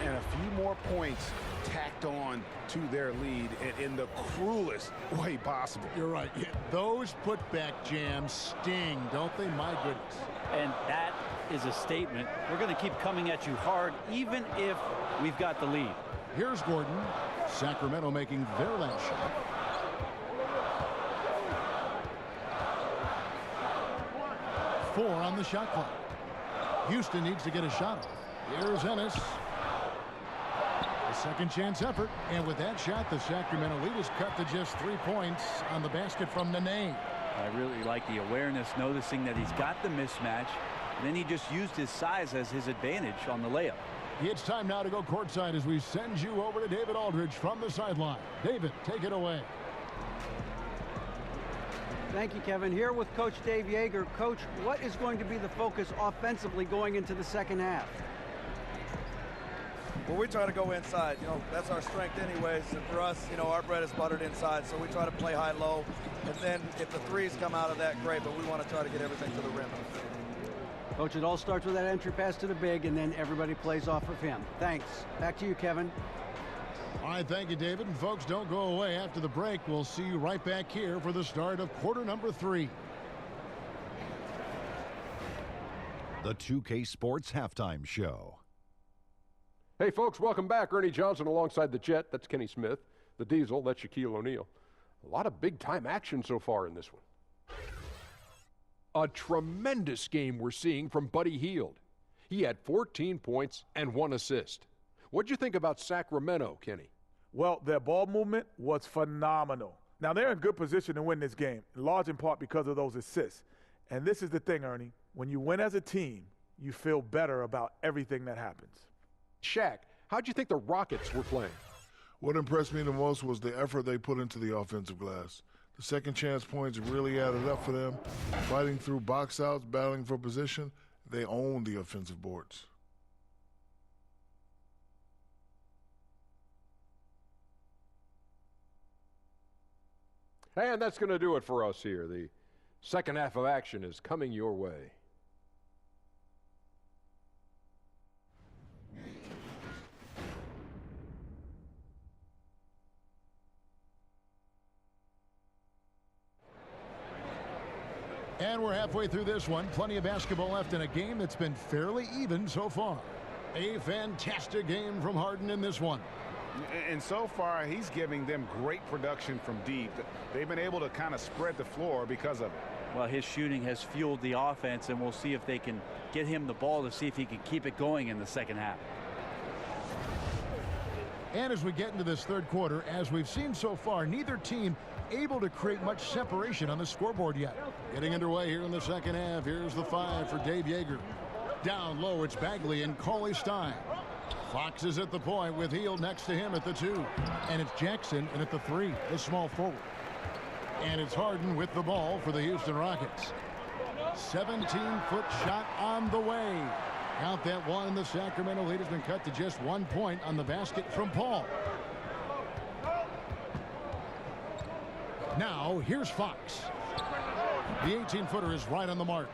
And a few more points tacked on to their lead in the cruelest way possible. You're right. Yeah, those putback jams sting, don't they? My goodness. And that is a statement. We're going to keep coming at you hard, even if we've got the lead. Here's Gordon. Sacramento making their last shot. Four on the shot clock. Houston needs to get a shot off. Here's Ennis. A second chance effort. And with that shot, the Sacramento lead is cut to just 3 points on the basket from Nene. I really like the awareness, noticing that he's got the mismatch. And then he just used his size as his advantage on the layup. It's time now to go courtside as we send you over to David Aldridge from the sideline. David, take it away. Thank you, Kevin. Here with Coach Dave Yeager. Coach, what is going to be the focus offensively going into the second half? Well, we try to go inside. You know, that's our strength anyways. And for us, you know, our bread is buttered inside. So we try to play high-low. And then if the threes come out of that, great. But we want to try to get everything to the rim. Coach, it all starts with that entry pass to the big, and then everybody plays off of him. Thanks. Back to you, Kevin. All right, thank you, David. And folks, don't go away. After the break, we'll see you right back here for the start of quarter number 3. The 2K Sports Halftime Show. Hey, folks, welcome back. Ernie Johnson alongside the Jet. That's Kenny Smith. The Diesel, that's Shaquille O'Neal. A lot of big-time action so far in this one. A tremendous game we're seeing from Buddy Hield. He had 14 points and 1 assist. What'd you think about Sacramento, Kenny? Well, their ball movement was phenomenal. Now, they're in good position to win this game, in large in part because of those assists. And this is the thing, Ernie. When you win as a team, you feel better about everything that happens. Shaq, how'd you think the Rockets were playing? What impressed me the most was the effort they put into the offensive glass. The second chance points really added up for them. Fighting through box outs, battling for position, they owned the offensive boards. And that's going to do it for us here. The second half of action is coming your way. And we're halfway through this one. Plenty of basketball left in a game that's been fairly even so far. A fantastic game from Harden in this one. And so far, he's giving them great production from deep. They've been able to kind of spread the floor because of it. Well, his shooting has fueled the offense, and we'll see if they can get him the ball to see if he can keep it going in the second half. And as we get into this third quarter, as we've seen so far, neither team able to create much separation on the scoreboard yet. Getting underway here in the second half. Here's the 5 for Dave Yeager. Down low, it's Bagley and Cauley Stein. Fox is at the point with Hield next to him at the 2. And it's Jackson and at the 3, the small forward. And it's Harden with the ball for the Houston Rockets. 17-foot shot on the way. Count that one. The Sacramento lead has been cut to just 1 point on the basket from Paul. Now, here's Fox. The 18-footer is right on the mark.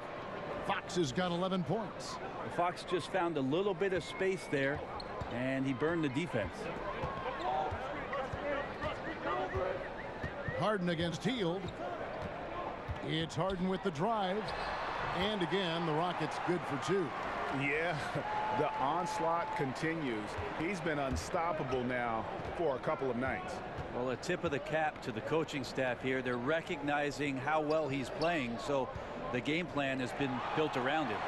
Fox has got 11 points. Fox just found a little bit of space there, and he burned the defense. Harden against Hield. It's Harden with the drive. And again, the Rockets good for 2. Yeah, the onslaught continues. He's been unstoppable now for a couple of nights. Well, a tip of the cap to the coaching staff here. They're recognizing how well he's playing, so the game plan has been built around him.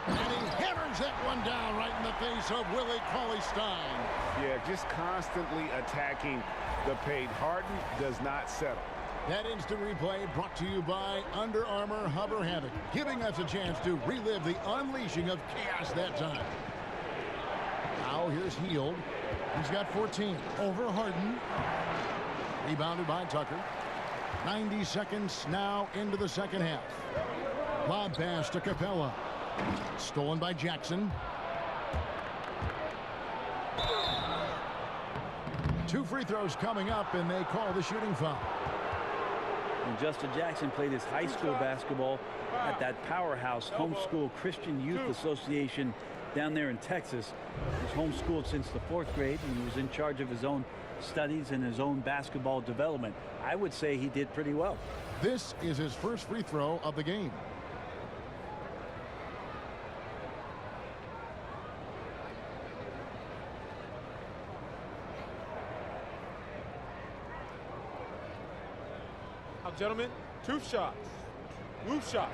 And he hammers that one down right in the face of Willie Cauley-Stein. Yeah, just constantly attacking the paint. Harden does not settle. That instant replay brought to you by Under Armour Hover Havoc, giving us a chance to relive the unleashing of chaos that time. Now here's Hield. He's got 14 over Harden. Rebounded by Tucker. 90 seconds now into the second half. Lob pass to Capella. Stolen by Jackson. 2 free throws coming up, and they call the shooting foul. And Justin Jackson played his high school basketball at that powerhouse Homeschool Christian Youth Association down there in Texas. He was homeschooled since the 4th grade, and he was in charge of his own studies and his own basketball development. I would say he did pretty well. This is his first free throw of the game. Now, gentlemen, 2 shots. Move shots.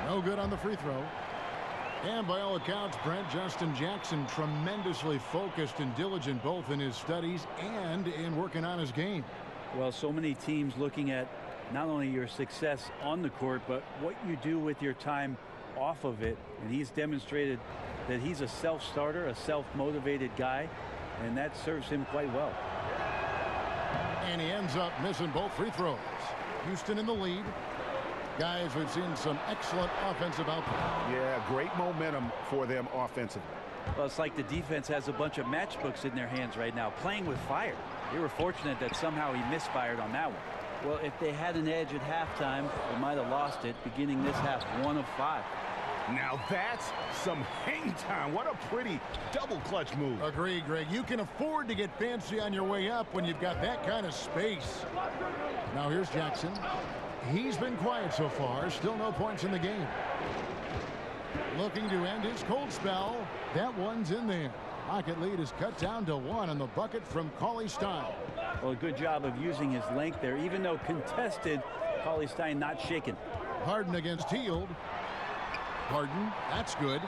No good on the free throw. And by all accounts, Brent, Justin Jackson tremendously focused and diligent both in his studies and in working on his game. Well, so many teams looking at not only your success on the court, but what you do with your time off of it. And he's demonstrated that he's a self-starter, a self-motivated guy, and that serves him quite well. And he ends up missing both free throws. Houston in the lead. Guys, we've seen some excellent offensive output. Yeah, great momentum for them offensively. Well, it's like the defense has a bunch of matchbooks in their hands right now, playing with fire. They were fortunate that somehow he misfired on that one. Well, if they had an edge at halftime, they might have lost it, beginning this half 1 of 5. Now that's some hang time. What a pretty double clutch move. Agreed, Greg. You can afford to get fancy on your way up when you've got that kind of space. Now here's Jackson. He's been quiet so far. Still no points in the game. Looking to end his cold spell. That one's in there. Rocket lead is cut down to 1 on the bucket from Cauley-Stein. Well, a good job of using his length there. Even though contested, Cauley-Stein not shaken. Harden against Hield. Harden, that's good.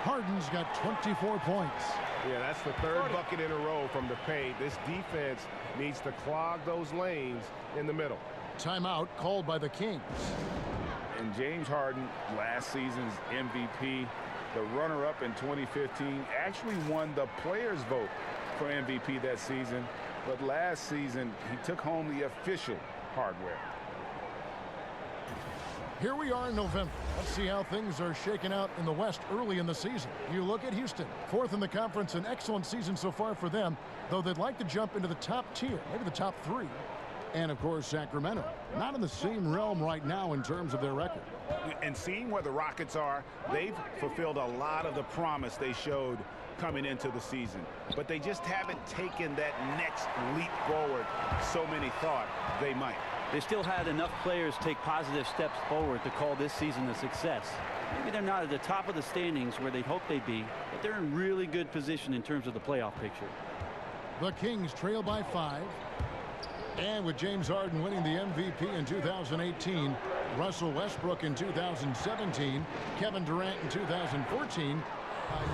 Harden's got 24 points. Yeah, that's the 3rd bucket in a row from the paint. This defense needs to clog those lanes in the middle. Timeout called by the Kings. And James Harden, last season's MVP, the runner-up in 2015, actually won the players' vote for MVP that season. But last season, he took home the official hardware. Here we are in November. Let's see how things are shaking out in the West early in the season. You look at Houston, 4th in the conference, an excellent season so far for them, though they'd like to jump into the top tier, maybe the top 3. And, of course, Sacramento, not in the same realm right now in terms of their record. And seeing where the Rockets are, they've fulfilled a lot of the promise they showed coming into the season. But they just haven't taken that next leap forward so many thought they might. They still had enough players take positive steps forward to call this season a success. Maybe they're not at the top of the standings where they'd hope they'd be, but they're in really good position in terms of the playoff picture. The Kings trail by 5. And with James Harden winning the MVP in 2018, Russell Westbrook in 2017, Kevin Durant in 2014,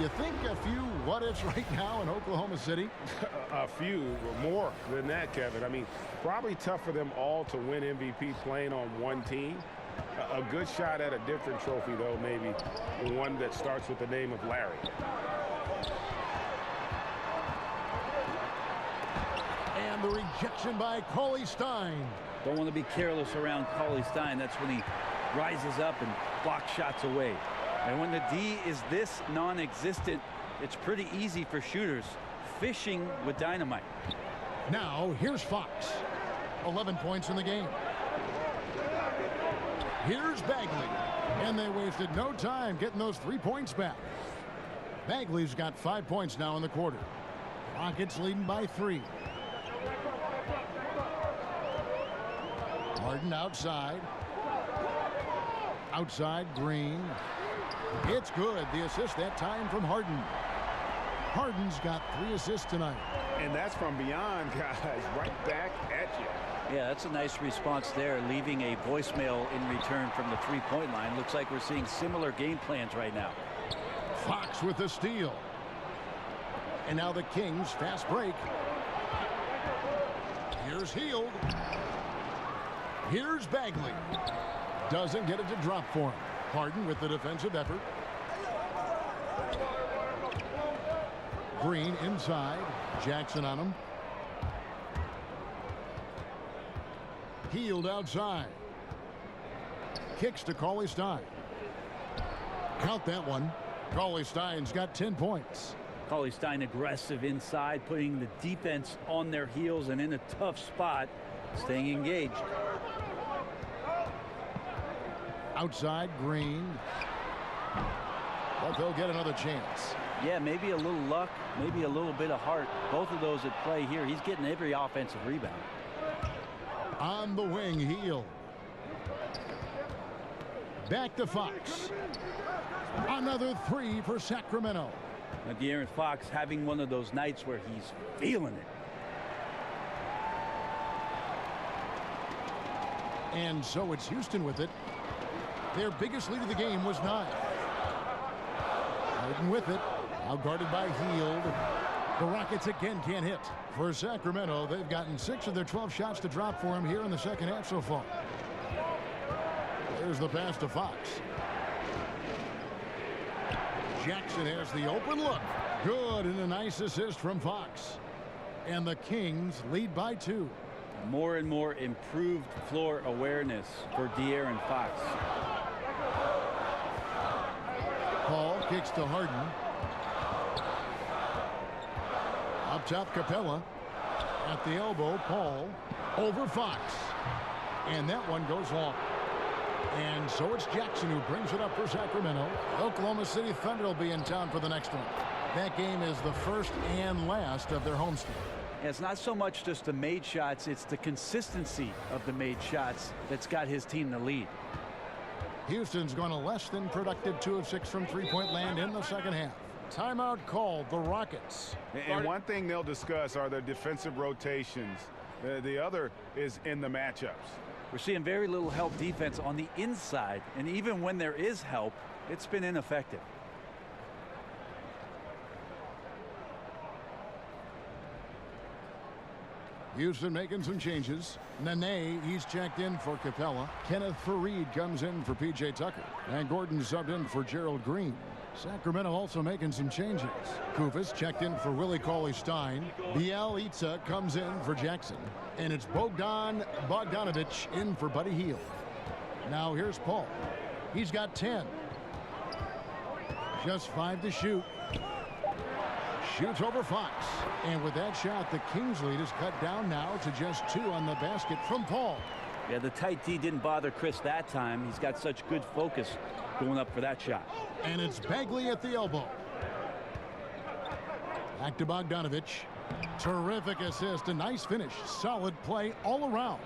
you think a few what-ifs right now in Oklahoma City? A few, more than that, Kevin. I mean, probably tough for them all to win MVP playing on one team. A good shot at a different trophy, though, maybe one that starts with the name of Larry. And the rejection by Cauley-Stein. Don't want to be careless around Cauley-Stein. That's when he rises up and blocks shots away. And when the D is this non-existent, it's pretty easy for shooters fishing with dynamite. Now, here's Fox. 11 points in the game. Here's Bagley. And they wasted no time getting those 3 points back. Bagley's got 5 points now in the quarter. Rockets leading by 3. Harden outside. Outside, Green. It's good. The assist that time from Harden. Harden's got 3 assists tonight. And that's from beyond, guys, right back at you. Yeah, that's a nice response there, leaving a voicemail in return from the three-point line. Looks like we're seeing similar game plans right now. Fox with the steal. And now the Kings fast break. Here's Hield. Here's Bagley. Doesn't get it to drop for him. Harden with the defensive effort. Green inside. Jackson on him. Hield outside. Kicks to Cauley-Stein. Count that one. Cauley-Stein's got 10 points. Cauley-Stein aggressive inside, putting the defense on their heels and in a tough spot, staying engaged. Outside, Green. But they'll get another chance. Yeah, maybe a little luck, maybe a little bit of heart. Both of those at play here. He's getting every offensive rebound. On the wing, Hield. Back to Fox. Another 3 for Sacramento. Now, De'Aaron Fox having one of those nights where he's feeling it. And so it's Houston with it. Their biggest lead of the game was 9. Harden with it. Now guarded by Hield. The Rockets again can't hit. For Sacramento, they've gotten 6 of their 12 shots to drop for him here in the second half so far. There's the pass to Fox. Jackson has the open look. Good, and a nice assist from Fox. And the Kings lead by 2. More and more improved floor awareness for De'Aaron Fox. Paul kicks to Harden. Up top, Capella. At the elbow, Paul. Over Fox. And that one goes long. And so it's Jackson who brings it up for Sacramento. Oklahoma City Thunder will be in town for the next one. That game is the first and last of their homestand. It's not so much just the made shots, it's the consistency of the made shots that's got his team the lead. Houston's gone a less than productive 2 of 6 from three-point land in the second half. Timeout called, the Rockets. And one thing they'll discuss are their defensive rotations. The other is in the matchups. We're seeing very little help defense on the inside, and even when there is help, it's been ineffective. Houston making some changes. Nene, he's checked in for Capella. Kenneth Faried comes in for P.J. Tucker. And Gordon subbed in for Gerald Green. Sacramento also making some changes. Kufis checked in for Willie Cauley-Stein. Bielitsa comes in for Jackson. And it's Bogdan Bogdanovic in for Buddy Hield. Now here's Paul. He's got 10. Just 5 to shoot. Shoots over Fox. And with that shot, the Kings lead is cut down now to just 2 on the basket from Paul. Yeah, the tight D didn't bother Chris that time. He's got such good focus going up for that shot. And it's Bagley at the elbow. Back to Bogdanovich. Terrific assist. A nice finish. Solid play all around.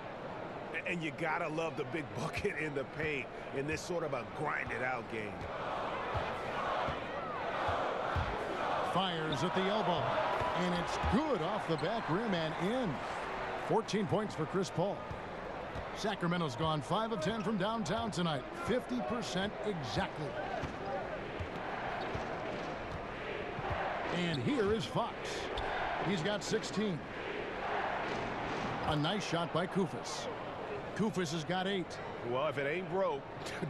And you gotta love the big bucket in the paint in this sort of a grinded out game. Fires at the elbow. And it's good off the back rim and in. 14 points for Chris Paul. Sacramento's gone 5 of 10 from downtown tonight. 50% exactly. And here is Fox. He's got 16. A nice shot by Koufos. Koufos has got 8. Well, if it ain't broke,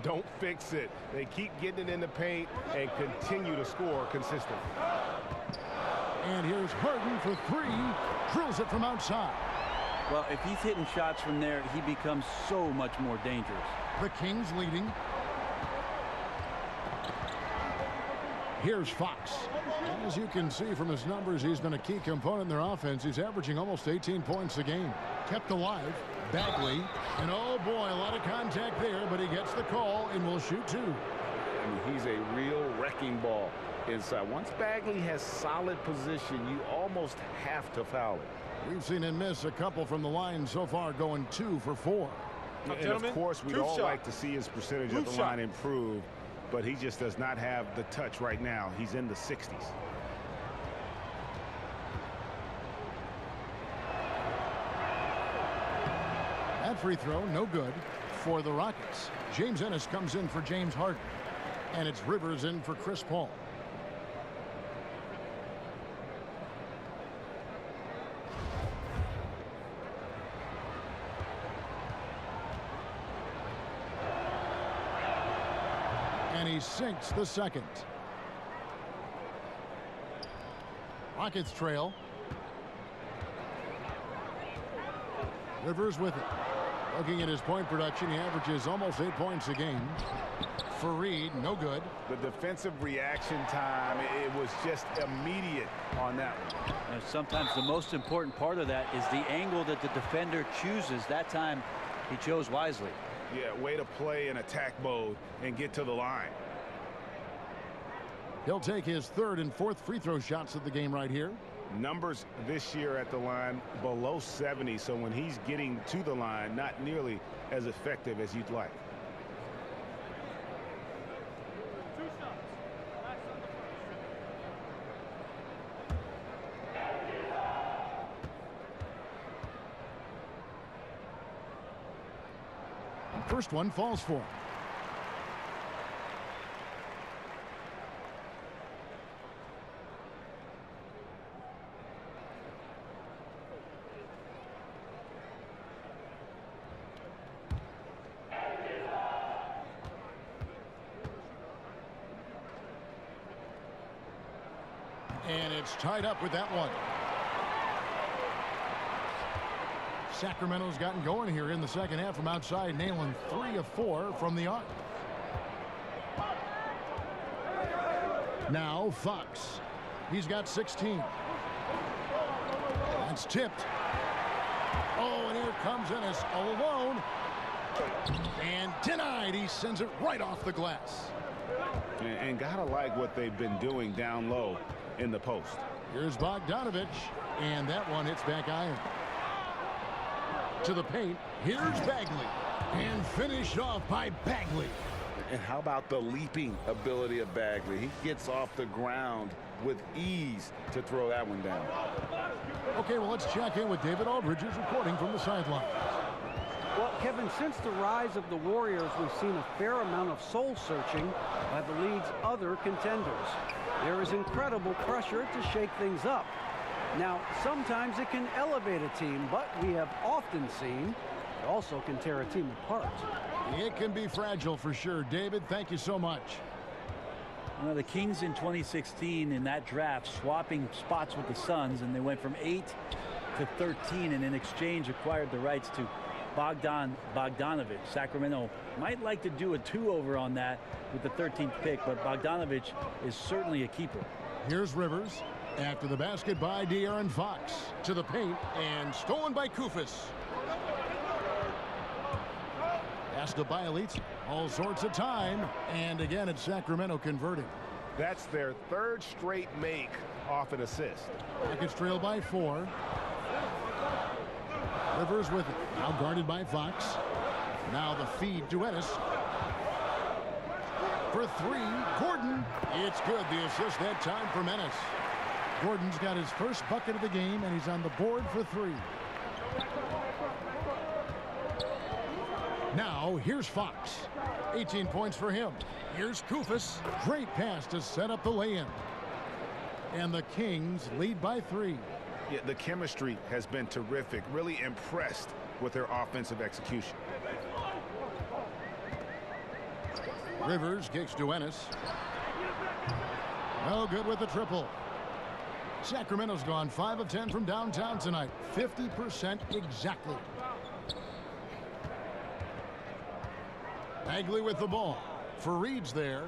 don't fix it. They keep getting it in the paint and continue to score consistently. And here's Harden for 3. Drills it from outside. Well, if he's hitting shots from there, he becomes so much more dangerous. The Kings leading. Here's Fox. As you can see from his numbers, he's been a key component in their offense. He's averaging almost 18 points a game. Kept alive. Bagley. And oh boy, a lot of contact there, but he gets the call and will shoot 2. I mean, he's a real wrecking ball inside. Once Bagley has solid position, you almost have to foul it. We've seen him miss a couple from the line so far, going 2 for 4. And of course, we'd all like to see his percentage at the line improve, but he just does not have the touch right now. He's in the 60s. That free throw, no good for the Rockets. James Ennis comes in for James Harden. And it's Rivers in for Chris Paul. And he sinks the second. Rockets trail. Rivers with it. Looking at his point production, he averages almost 8 points a game. Fareed, no good. The defensive reaction time, it was just immediate on that one. And sometimes the most important part of that is the angle that the defender chooses. That time, he chose wisely. Yeah, way to play in attack mode and get to the line. He'll take his 3rd and 4th free throw shots of the game right here. Numbers this year at the line below 70, so when he's getting to the line, not nearly as effective as you'd like. First one falls for him. And it's tied up with that one. Sacramento's gotten going here in the second half from outside, nailing 3 of 4 from the arc. Now Fox. He's got 16. That's tipped. Oh, and here comes Ennis all alone. And denied. He sends it right off the glass. And gotta like what they've been doing down low in the post. Here's Bogdanovich. And that one hits back iron. To the paint. Here's Bagley. And finished off by Bagley. And how about the leaping ability of Bagley? He gets off the ground with ease to throw that one down. Okay, well, let's check in with David Aldridge, who's reporting from the sideline. Well, Kevin, since the rise of the Warriors, we've seen a fair amount of soul-searching by the league's other contenders. There is incredible pressure to shake things up. Now, sometimes it can elevate a team, but we have often seen it also can tear a team apart. It can be fragile for sure. David, thank you so much. You know, the Kings in 2016 in that draft swapping spots with the Suns, and they went from 8 to 13, and in exchange acquired the rights to Bogdanovich. Sacramento might like to do a 2-over on that with the 13th pick, but Bogdanovich is certainly a keeper. Here's Rivers. After the basket by De'Aaron Fox. To the paint and stolen by Kufis. Pass to Bialic. All sorts of time. And again, it's Sacramento converting. That's their third straight make off an assist. Rockets trail by 4. Rivers with it. Now guarded by Fox. Now the feed to Ennis. For 3, Gordon. It's good. The assist that time from Ennis. Gordon's got his first bucket of the game, and he's on the board for 3. Now, here's Fox. 18 points for him. Here's Kufis. Great pass to set up the lay-in. And the Kings lead by 3. Yeah, the chemistry has been terrific. Really impressed with their offensive execution. Rivers kicks to Ennis. No good with the triple. Sacramento's gone 5 of 10 from downtown tonight. 50% exactly. Bagley with the ball. Fareed's there.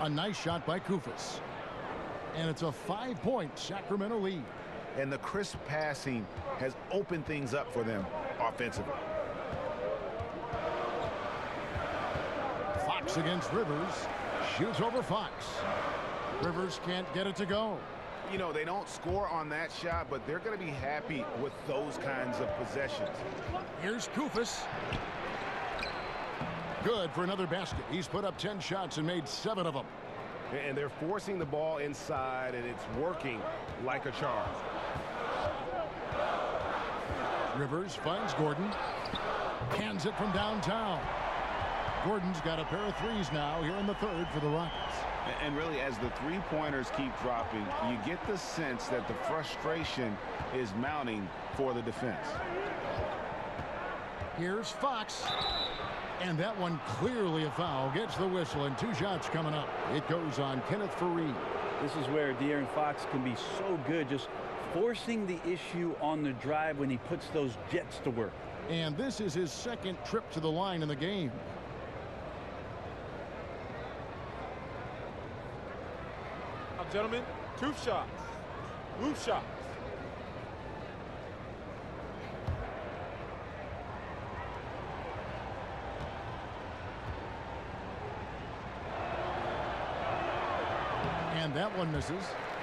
A nice shot by Kufis. And it's a 5-point Sacramento lead. And the crisp passing has opened things up for them offensively. Fox against Rivers. Shoots over Fox. Rivers can't get it to go. You know, they don't score on that shot, but they're going to be happy with those kinds of possessions. Here's Kufis. Good for another basket. He's put up 10 shots and made 7 of them. And they're forcing the ball inside, and it's working like a charm. Rivers finds Gordon. Hands it from downtown. Gordon's got a pair of 3s now here in the 3rd for the Rockets. And really, as the 3-pointers keep dropping, you get the sense that the frustration is mounting for the defense. Here's Fox. And that one clearly a foul. Gets the whistle, and 2 shots coming up. It goes on Kenneth Fareed. This is where De'Aaron Fox can be so good, just forcing the issue on the drive when he puts those jets to work. And this is his 2nd trip to the line in the game. Gentlemen, 2 shots. Move shots. And that one misses.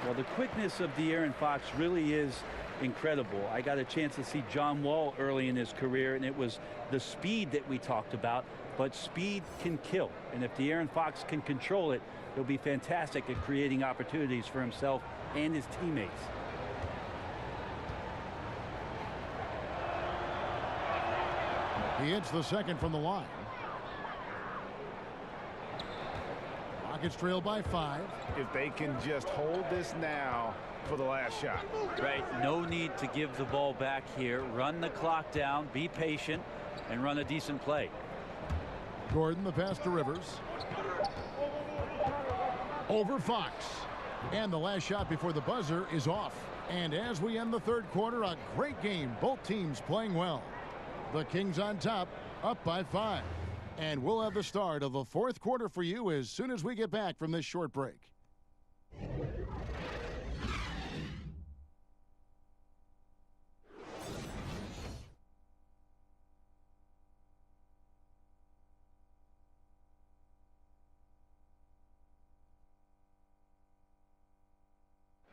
Well, the quickness of De'Aaron Fox really is incredible. I got a chance to see John Wall early in his career, and it was the speed that we talked about, but speed can kill. And if De'Aaron Fox can control it, he'll be fantastic at creating opportunities for himself and his teammates. He hits the 2nd from the line. Rockets trail by 5. If they can just hold this now for the last shot. Right, no need to give the ball back here. Run the clock down, be patient, and run a decent play. Gordon, the pass to Rivers. Over Fox. And the last shot before the buzzer is off. And as we end the 3rd quarter, a great game. Both teams playing well. The Kings on top, up by 5. And we'll have the start of the 4th quarter for you as soon as we get back from this short break.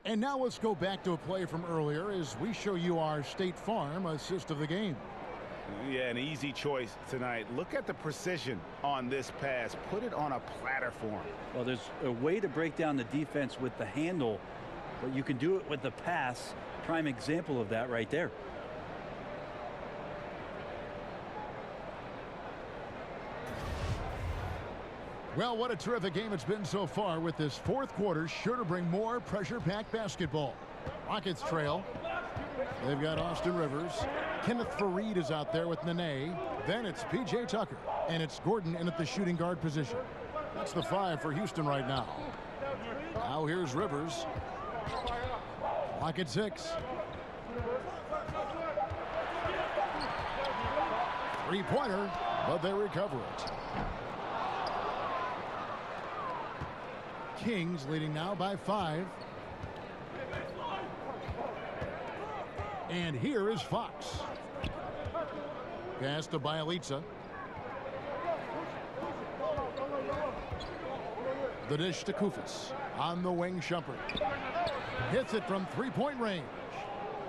And now let's go back to a play from earlier as we show you our State Farm assist of the game. Yeah, an easy choice tonight. Look at the precision on this pass. Put it on a platter form. Well, there's a way to break down the defense with the handle, but you can do it with the pass. Prime example of that right there. Well, what a terrific game it's been so far, with this 4th quarter sure to bring more pressure-packed basketball. Rockets trail. They've got Austin Rivers. Kenneth Fareed is out there with Nene. Then it's P.J. Tucker. And it's Gordon in at the shooting guard position. That's the 5 for Houston right now. Now here's Rivers. Clock at 6. 3-pointer, but they recover it. Kings leading now by 5. And here is Fox. Pass to Bialica. The dish to Kufis. On the wing, Shumpert. Hits it from three-point range.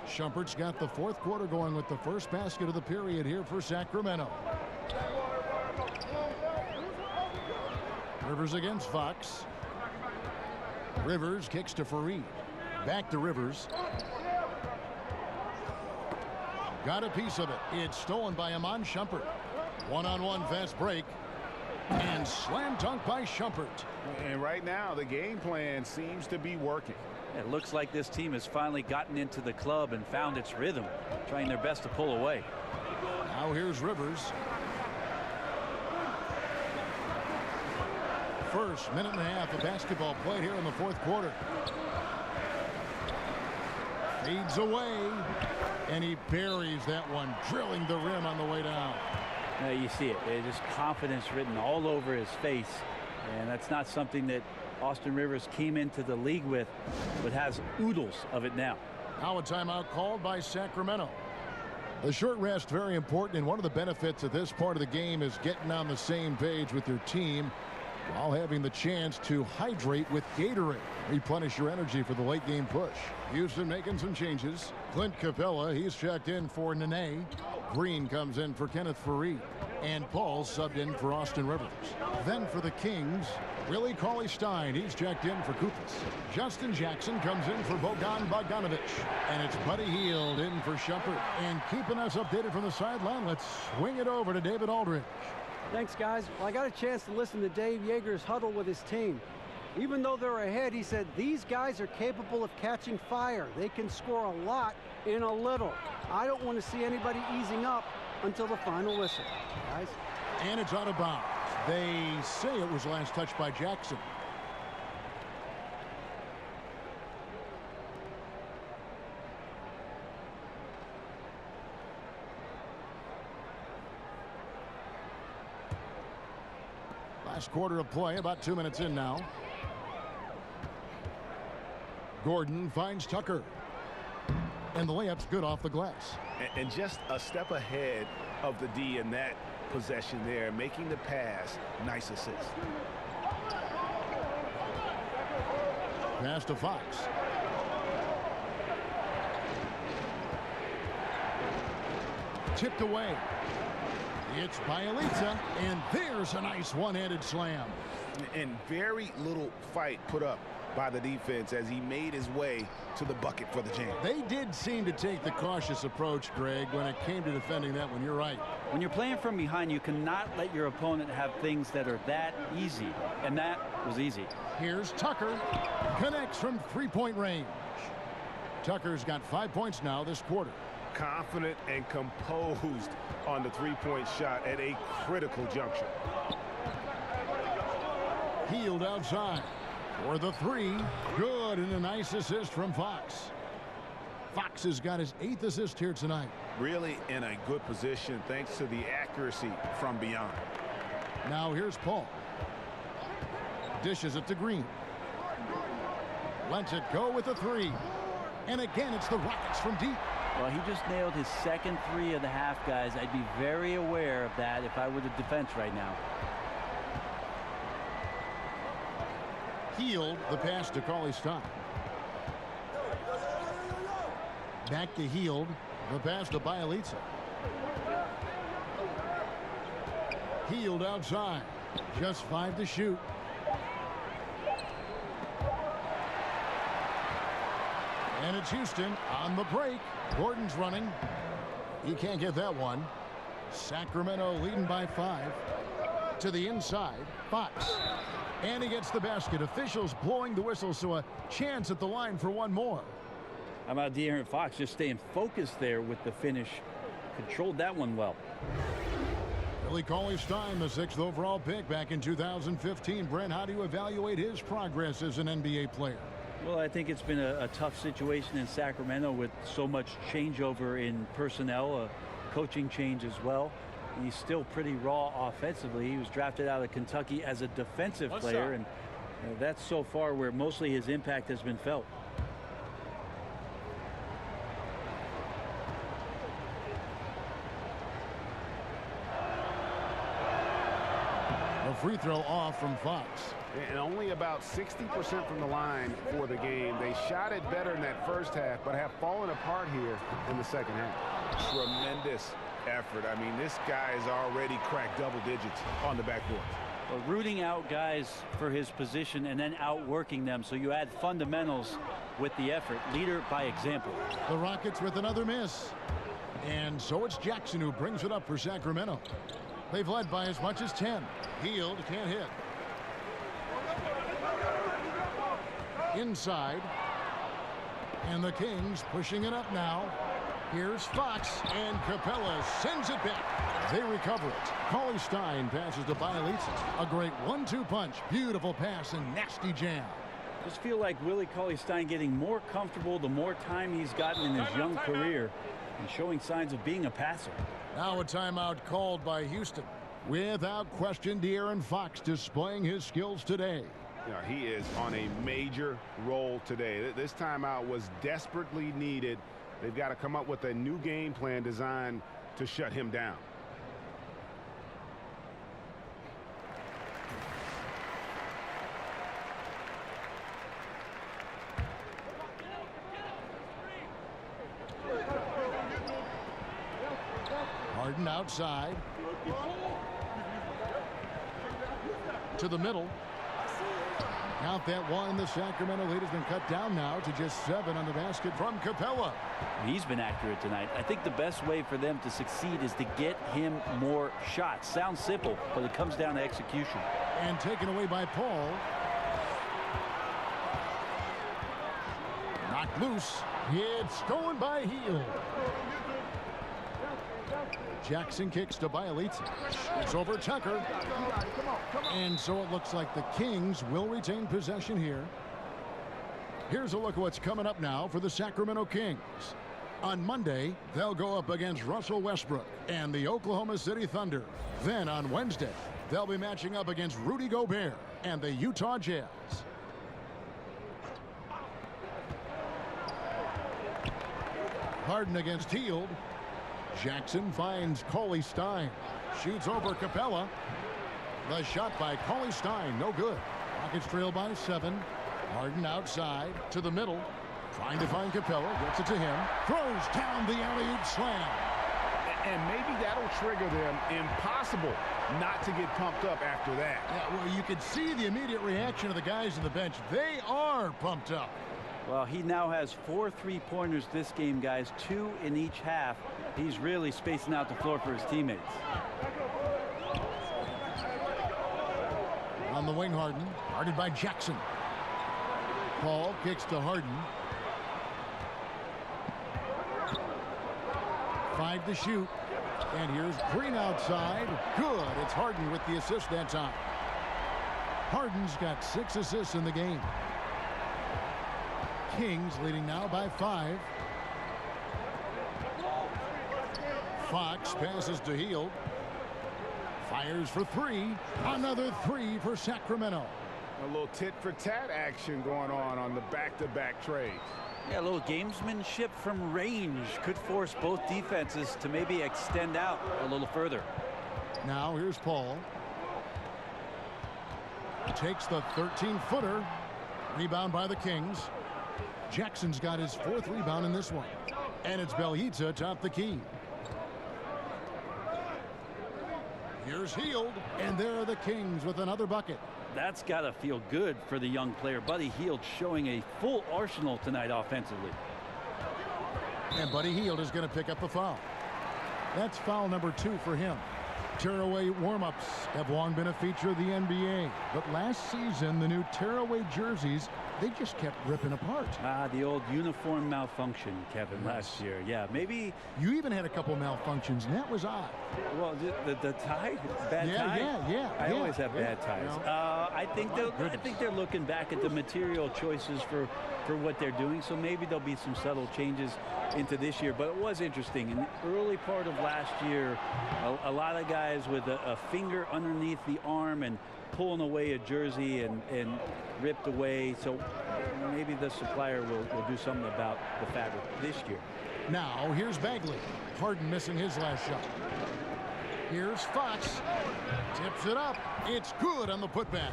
Shumpert's got the fourth quarter going with the first basket of the period here for Sacramento. Rivers against Fox. Rivers kicks to Fareed. Back to Rivers. Got a piece of it. It's stolen by Iman Shumpert. One-on-one fast break. And slam dunk by Shumpert. And right now, the game plan seems to be working. It looks like this team has finally gotten into the club and found its rhythm, trying their best to pull away. Now here's Rivers. First minute and a half of basketball played here in the fourth quarter. Fades away, and he buries that one, drilling the rim on the way down. Now you see it. There's just confidence written all over his face, and that's not something that Austin Rivers came into the league with, but has oodles of it now. Now a timeout called by Sacramento. The short rest very important, and one of the benefits of this part of the game is getting on the same page with your team while having the chance to hydrate with Gatorade. Replenish your energy for the late game push. Houston making some changes. Clint Capella, he's checked in for Nene. Green comes in for Kenneth Fareed. And Paul subbed in for Austin Rivers. Then for the Kings, Willie Cauley-Stein, he's checked in for Kufis. Justin Jackson comes in for Bogdan Bogdanovic. And it's Buddy Hield in for Shumpert. And keeping us updated from the sideline, let's swing it over to David Aldridge. Thanks, guys. Well, I got a chance to listen to Dave Yeager's huddle with his team. Even though they're ahead, he said, these guys are capable of catching fire. They can score a lot in a little. I don't want to see anybody easing up until the final whistle, guys. And it's out of bounds. They say it was last touched by Jackson. Last quarter of play, about 2 minutes in now. Gordon finds Tucker. And the layup's good off the glass. And just a step ahead of the D in that possession there, making the pass. Nice assist. Pass to Fox. Tipped away. It's Bialica, and there's a nice one-handed slam. And very little fight put up by the defense as he made his way to the bucket for the jam. They did seem to take the cautious approach, Greg, when it came to defending that one. You're right. When you're playing from behind, you cannot let your opponent have things that are that easy, and that was easy. Here's Tucker. Connects from three-point range. Tucker's got 5 points now this quarter. Confident and composed on the three-point shot at a critical juncture. Hield outside for the three. Good, and a nice assist from Fox. Fox has got his 8th assist here tonight. Really in a good position thanks to the accuracy from beyond. Now here's Paul. Dishes it to Green. Lets it go with the three. And again, it's the Rockets from deep. Well, he just nailed his second three of the half, guys. I'd be very aware of that if I were the defense right now. Hield the pass to Cauley-Stein. Back to Hield. The pass to Bialica. Hield outside. Just 5 to shoot. And it's Houston on the break. Gordon's running. He can't get that one. Sacramento leading by 5. To the inside. Fox. And he gets the basket. Officials blowing the whistle, so a chance at the line for one more. How about De'Aaron Fox just staying focused there with the finish? Controlled that one well. Willie Cauley-Stein, the 6th overall pick back in 2015. Brent, how do you evaluate his progress as an NBA player? Well, I think it's been a tough situation in Sacramento with so much changeover in personnel, a coaching change as well. He's still pretty raw offensively. He was drafted out of Kentucky as a defensive player, and that's so far where mostly his impact has been felt. free throw off from Fox. And only about 60% from the line for the game. They shot it better in that first half, but have fallen apart here in the second half. Tremendous effort. I mean, this guy has already cracked double digits on the backboard. Well, rooting out guys for his position and then outworking them, so you add fundamentals with the effort. Leader by example. The Rockets with another miss. And so it's Jackson who brings it up for Sacramento. They've led by as much as 10. Hield can't hit. Inside. And the Kings pushing it up now. Here's Fox, and Capella sends it back. They recover it. Cauley-Stein passes to Bielitsa. A great 1-2 punch. Beautiful pass and nasty jam. Just feel like Willie Cauley-Stein getting more comfortable the more time he's gotten in his young career and showing signs of being a passer. Now a timeout called by Houston. Without question, De'Aaron Fox displaying his skills today. Yeah, he is on a major roll today. This timeout was desperately needed. They've got to come up with a new game plan designed to shut him down. Harden outside. To the middle. Count that one. The Sacramento lead has been cut down now to just 7 on the basket from Capella. He's been accurate tonight. I think the best way for them to succeed is to get him more shots. Sounds simple, but it comes down to execution. And taken away by Paul. Knocked loose. It's stolen by Hield. Jackson kicks to Bielitsa. It's over Tucker. And so it looks like the Kings will retain possession here. Here's a look at what's coming up now for the Sacramento Kings. On Monday, they'll go up against Russell Westbrook and the Oklahoma City Thunder. Then on Wednesday, they'll be matching up against Rudy Gobert and the Utah Jazz. Harden against Hield. Jackson finds Cauley-Stein. Shoots over Capella. The shot by Cauley-Stein, no good. Rockets trail by 7. Harden outside to the middle. Trying to find Capella. Gets it to him. Throws down the alley-oop slam. And maybe that'll trigger them. Impossible not to get pumped up after that. Yeah, well, you could see the immediate reaction of the guys on the bench. They are pumped up. Well, he now has 4 3-pointers this game, guys. 2 in each half. He's really spacing out the floor for his teammates. On the wing, Harden. Guarded by Jackson. Paul kicks to Harden. 5 to shoot. And here's Green outside. Good. It's Harden with the assist that time. Harden's got 6 assists in the game. Kings leading now by 5. Fox passes to Hield. Fires for 3. Another 3 for Sacramento. A little tit-for-tat action going on the back-to-back trades. Yeah, a little gamesmanship from range could force both defenses to maybe extend out a little further. Now here's Paul. Takes the 13-footer. Rebound by the Kings. Jackson's got his 4th rebound in this one. And it's Bielitsa atop the key. Here's Hield, and there are the Kings with another bucket. That's got to feel good for the young player. Buddy Hield showing a full arsenal tonight offensively. And Buddy Hield is going to pick up the foul. That's foul number 2 for him. Tearaway warm-ups have long been a feature of the NBA. But last season, the new tearaway jerseys, they just kept ripping apart. The old uniform malfunction, Kevin, last year. Yeah, maybe. You even had a couple malfunctions, and that was odd. Well, the tie? Bad tie? Yeah. I always have bad ties. I think they're looking back at the material choices for what they're doing. So maybe there'll be some subtle changes into this year. But it was interesting. In the early part of last year, a lot of guys with a finger underneath the arm and pulling away a jersey and ripped away. So maybe the supplier will do something about the fabric this year. Now here's Bagley. Harden missing his last shot. Here's Fox. Tips it up. It's good on the putback.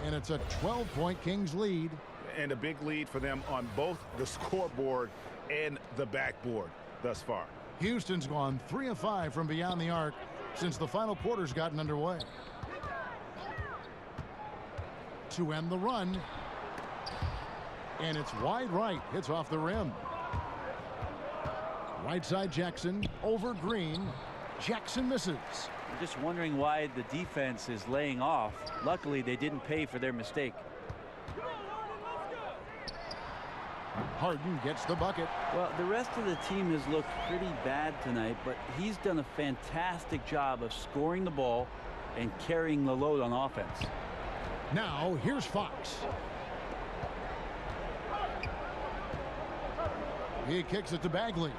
And it's a 12-point Kings lead. And a big lead for them on both the scoreboard and the backboard thus far. Houston's gone 3 of 5 from beyond the arc since the final quarter's gotten underway. To end the run. And it's wide right. Hits off the rim. Right side Jackson over Green. Jackson misses. I'm just wondering why the defense is laying off. Luckily, they didn't pay for their mistake. Harden gets the bucket. Well, the rest of the team has looked pretty bad tonight, but he's done a fantastic job of scoring the ball and carrying the load on offense. Now, here's Fox. He kicks it to Bagley.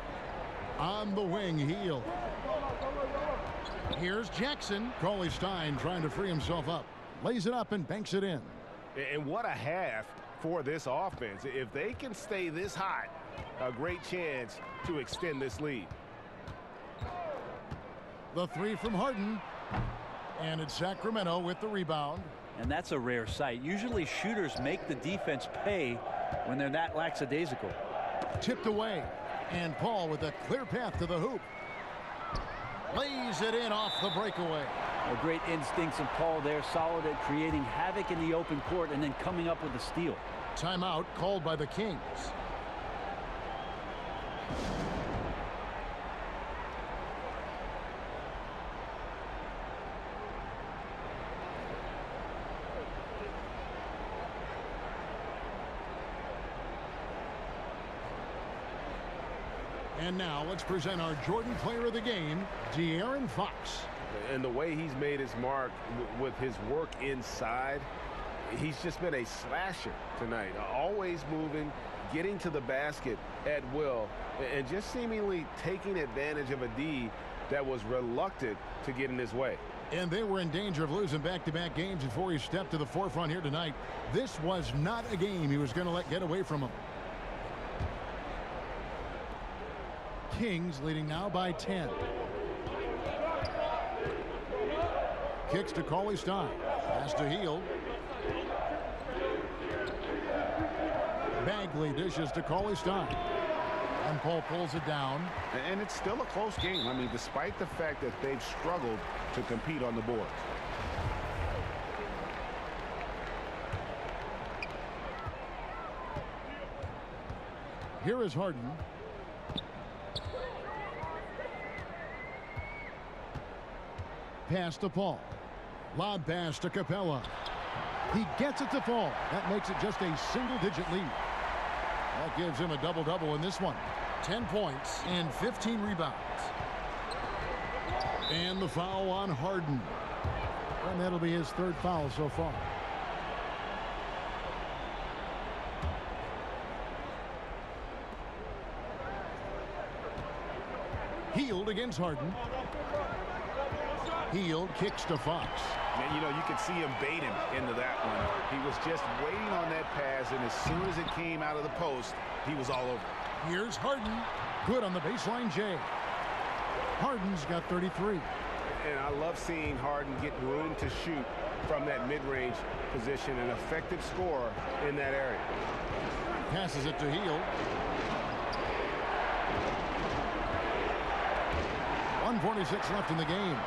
On the wing, Heel. Here's Jackson. Cauley Stein trying to free himself up. Lays it up and banks it in. And what a half for this offense. If they can stay this hot, a great chance to extend this lead. The three from Harden. And it's Sacramento with the rebound. And that's a rare sight. Usually shooters make the defense pay when they're that lackadaisical. Tipped away. And Paul with a clear path to the hoop. Lays it in off the breakaway. Great instincts of Paul there, solid at creating havoc in the open court and then coming up with a steal. Timeout called by the Kings. And now let's present our Jordan Player of the Game, De'Aaron Fox. And the way he's made his mark with his work inside, he's just been a slasher tonight. Always moving, getting to the basket at will, and just seemingly taking advantage of a D that was reluctant to get in his way. And they were in danger of losing back-to-back games before he stepped to the forefront here tonight. This was not a game he was going to let get away from him. Kings leading now by 10. Kicks to Cauley Stein. Pass to Heel. Bagley dishes to Cauley Stein. And Paul pulls it down. And it's still a close game. I mean, despite the fact that they've struggled to compete on the boards. Here is Harden. Pass to Paul. Lob pass to Capella. He gets it to fall. That makes it just a single-digit lead. That gives him a double-double in this one. 10 points and 15 rebounds. And the foul on Harden. And that'll be his third foul so far. Healed against Harden. Heel kicks to Fox. And, you know, you could see him bait him into that one. He was just waiting on that pass, and as soon as it came out of the post, he was all over. Here's Harden. Good on the baseline, Jay. Harden's got 33. And I love seeing Harden get room to shoot from that mid-range position, an effective scorer in that area. Passes it to Heel. 1:46 left in the game.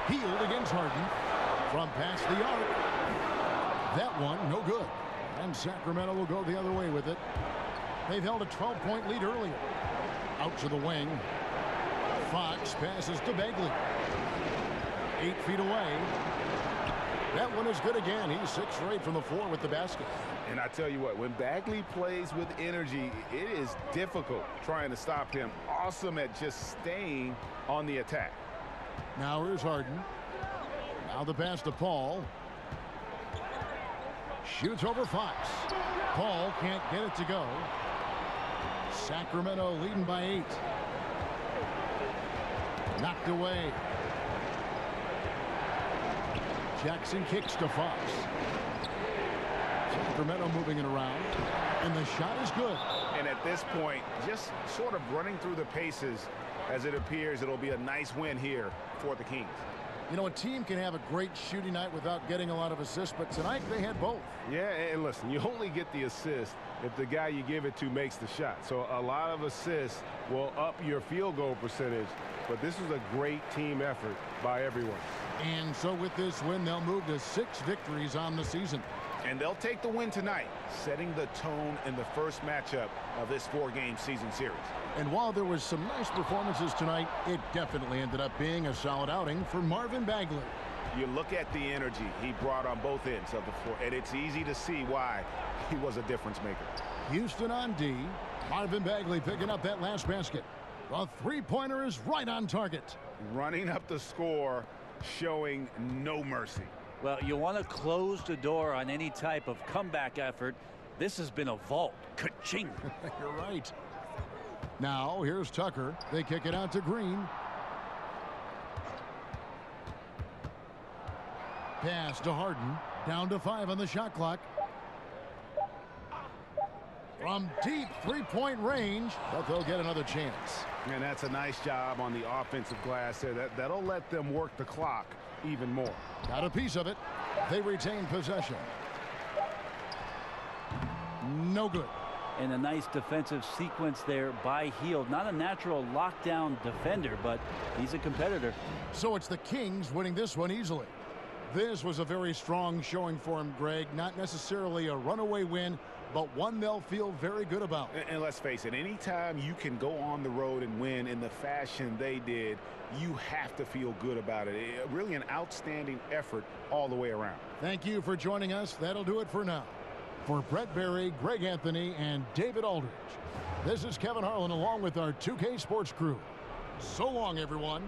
Healed against Harden from past the arc. That one no good. And Sacramento will go the other way with it. They've held a 12-point lead earlier. Out to the wing. Fox passes to Bagley. 8 feet away. That one is good again. He's 6 for 8 from the floor with the basket. And I tell you what, when Bagley plays with energy, it is difficult trying to stop him. Awesome at just staying on the attack. Now here's Harden. Now the pass to Paul. Shoots over Fox. Paul can't get it to go. Sacramento leading by 8. Knocked away. Jackson kicks to Fox. Sacramento moving it around. And the shot is good. And at this point, just sort of running through the paces, as it appears it'll be a nice win here for the Kings. You know, a team can have a great shooting night without getting a lot of assists, but tonight they had both. Yeah, and listen, you only get the assist if the guy you give it to makes the shot. So a lot of assists will up your field goal percentage, but this is a great team effort by everyone. And so with this win, they'll move to 6 victories on the season. And they'll take the win tonight, setting the tone in the first matchup of this 4-game season series. And while there was some nice performances tonight, it definitely ended up being a solid outing for Marvin Bagley. You look at the energy he brought on both ends of the floor, and it's easy to see why he was a difference maker. Houston on D. Marvin Bagley picking up that last basket. The three-pointer is right on target. Running up the score, showing no mercy. Well, you want to close the door on any type of comeback effort. This has been a vault. Ka-ching. You're right. Now, here's Tucker. They kick it out to Green. Pass to Harden. Down to 5 on the shot clock. From deep three-point range, but they'll get another chance. And that's a nice job on the offensive glass there. That'll let them work the clock even more. Got a piece of it. They retain possession. No good. And a nice defensive sequence there by Hield. Not a natural lockdown defender, but he's a competitor. So it's the Kings winning this one easily. This was a very strong showing for him, Greg. Not necessarily a runaway win, but one they'll feel very good about. And let's face it, anytime you can go on the road and win in the fashion they did, you have to feel good about it. Really an outstanding effort all the way around. Thank you for joining us. That'll do it for now. For Brett Berry, Greg Anthony, and David Aldridge, this is Kevin Harlan along with our 2K Sports crew. So long, everyone.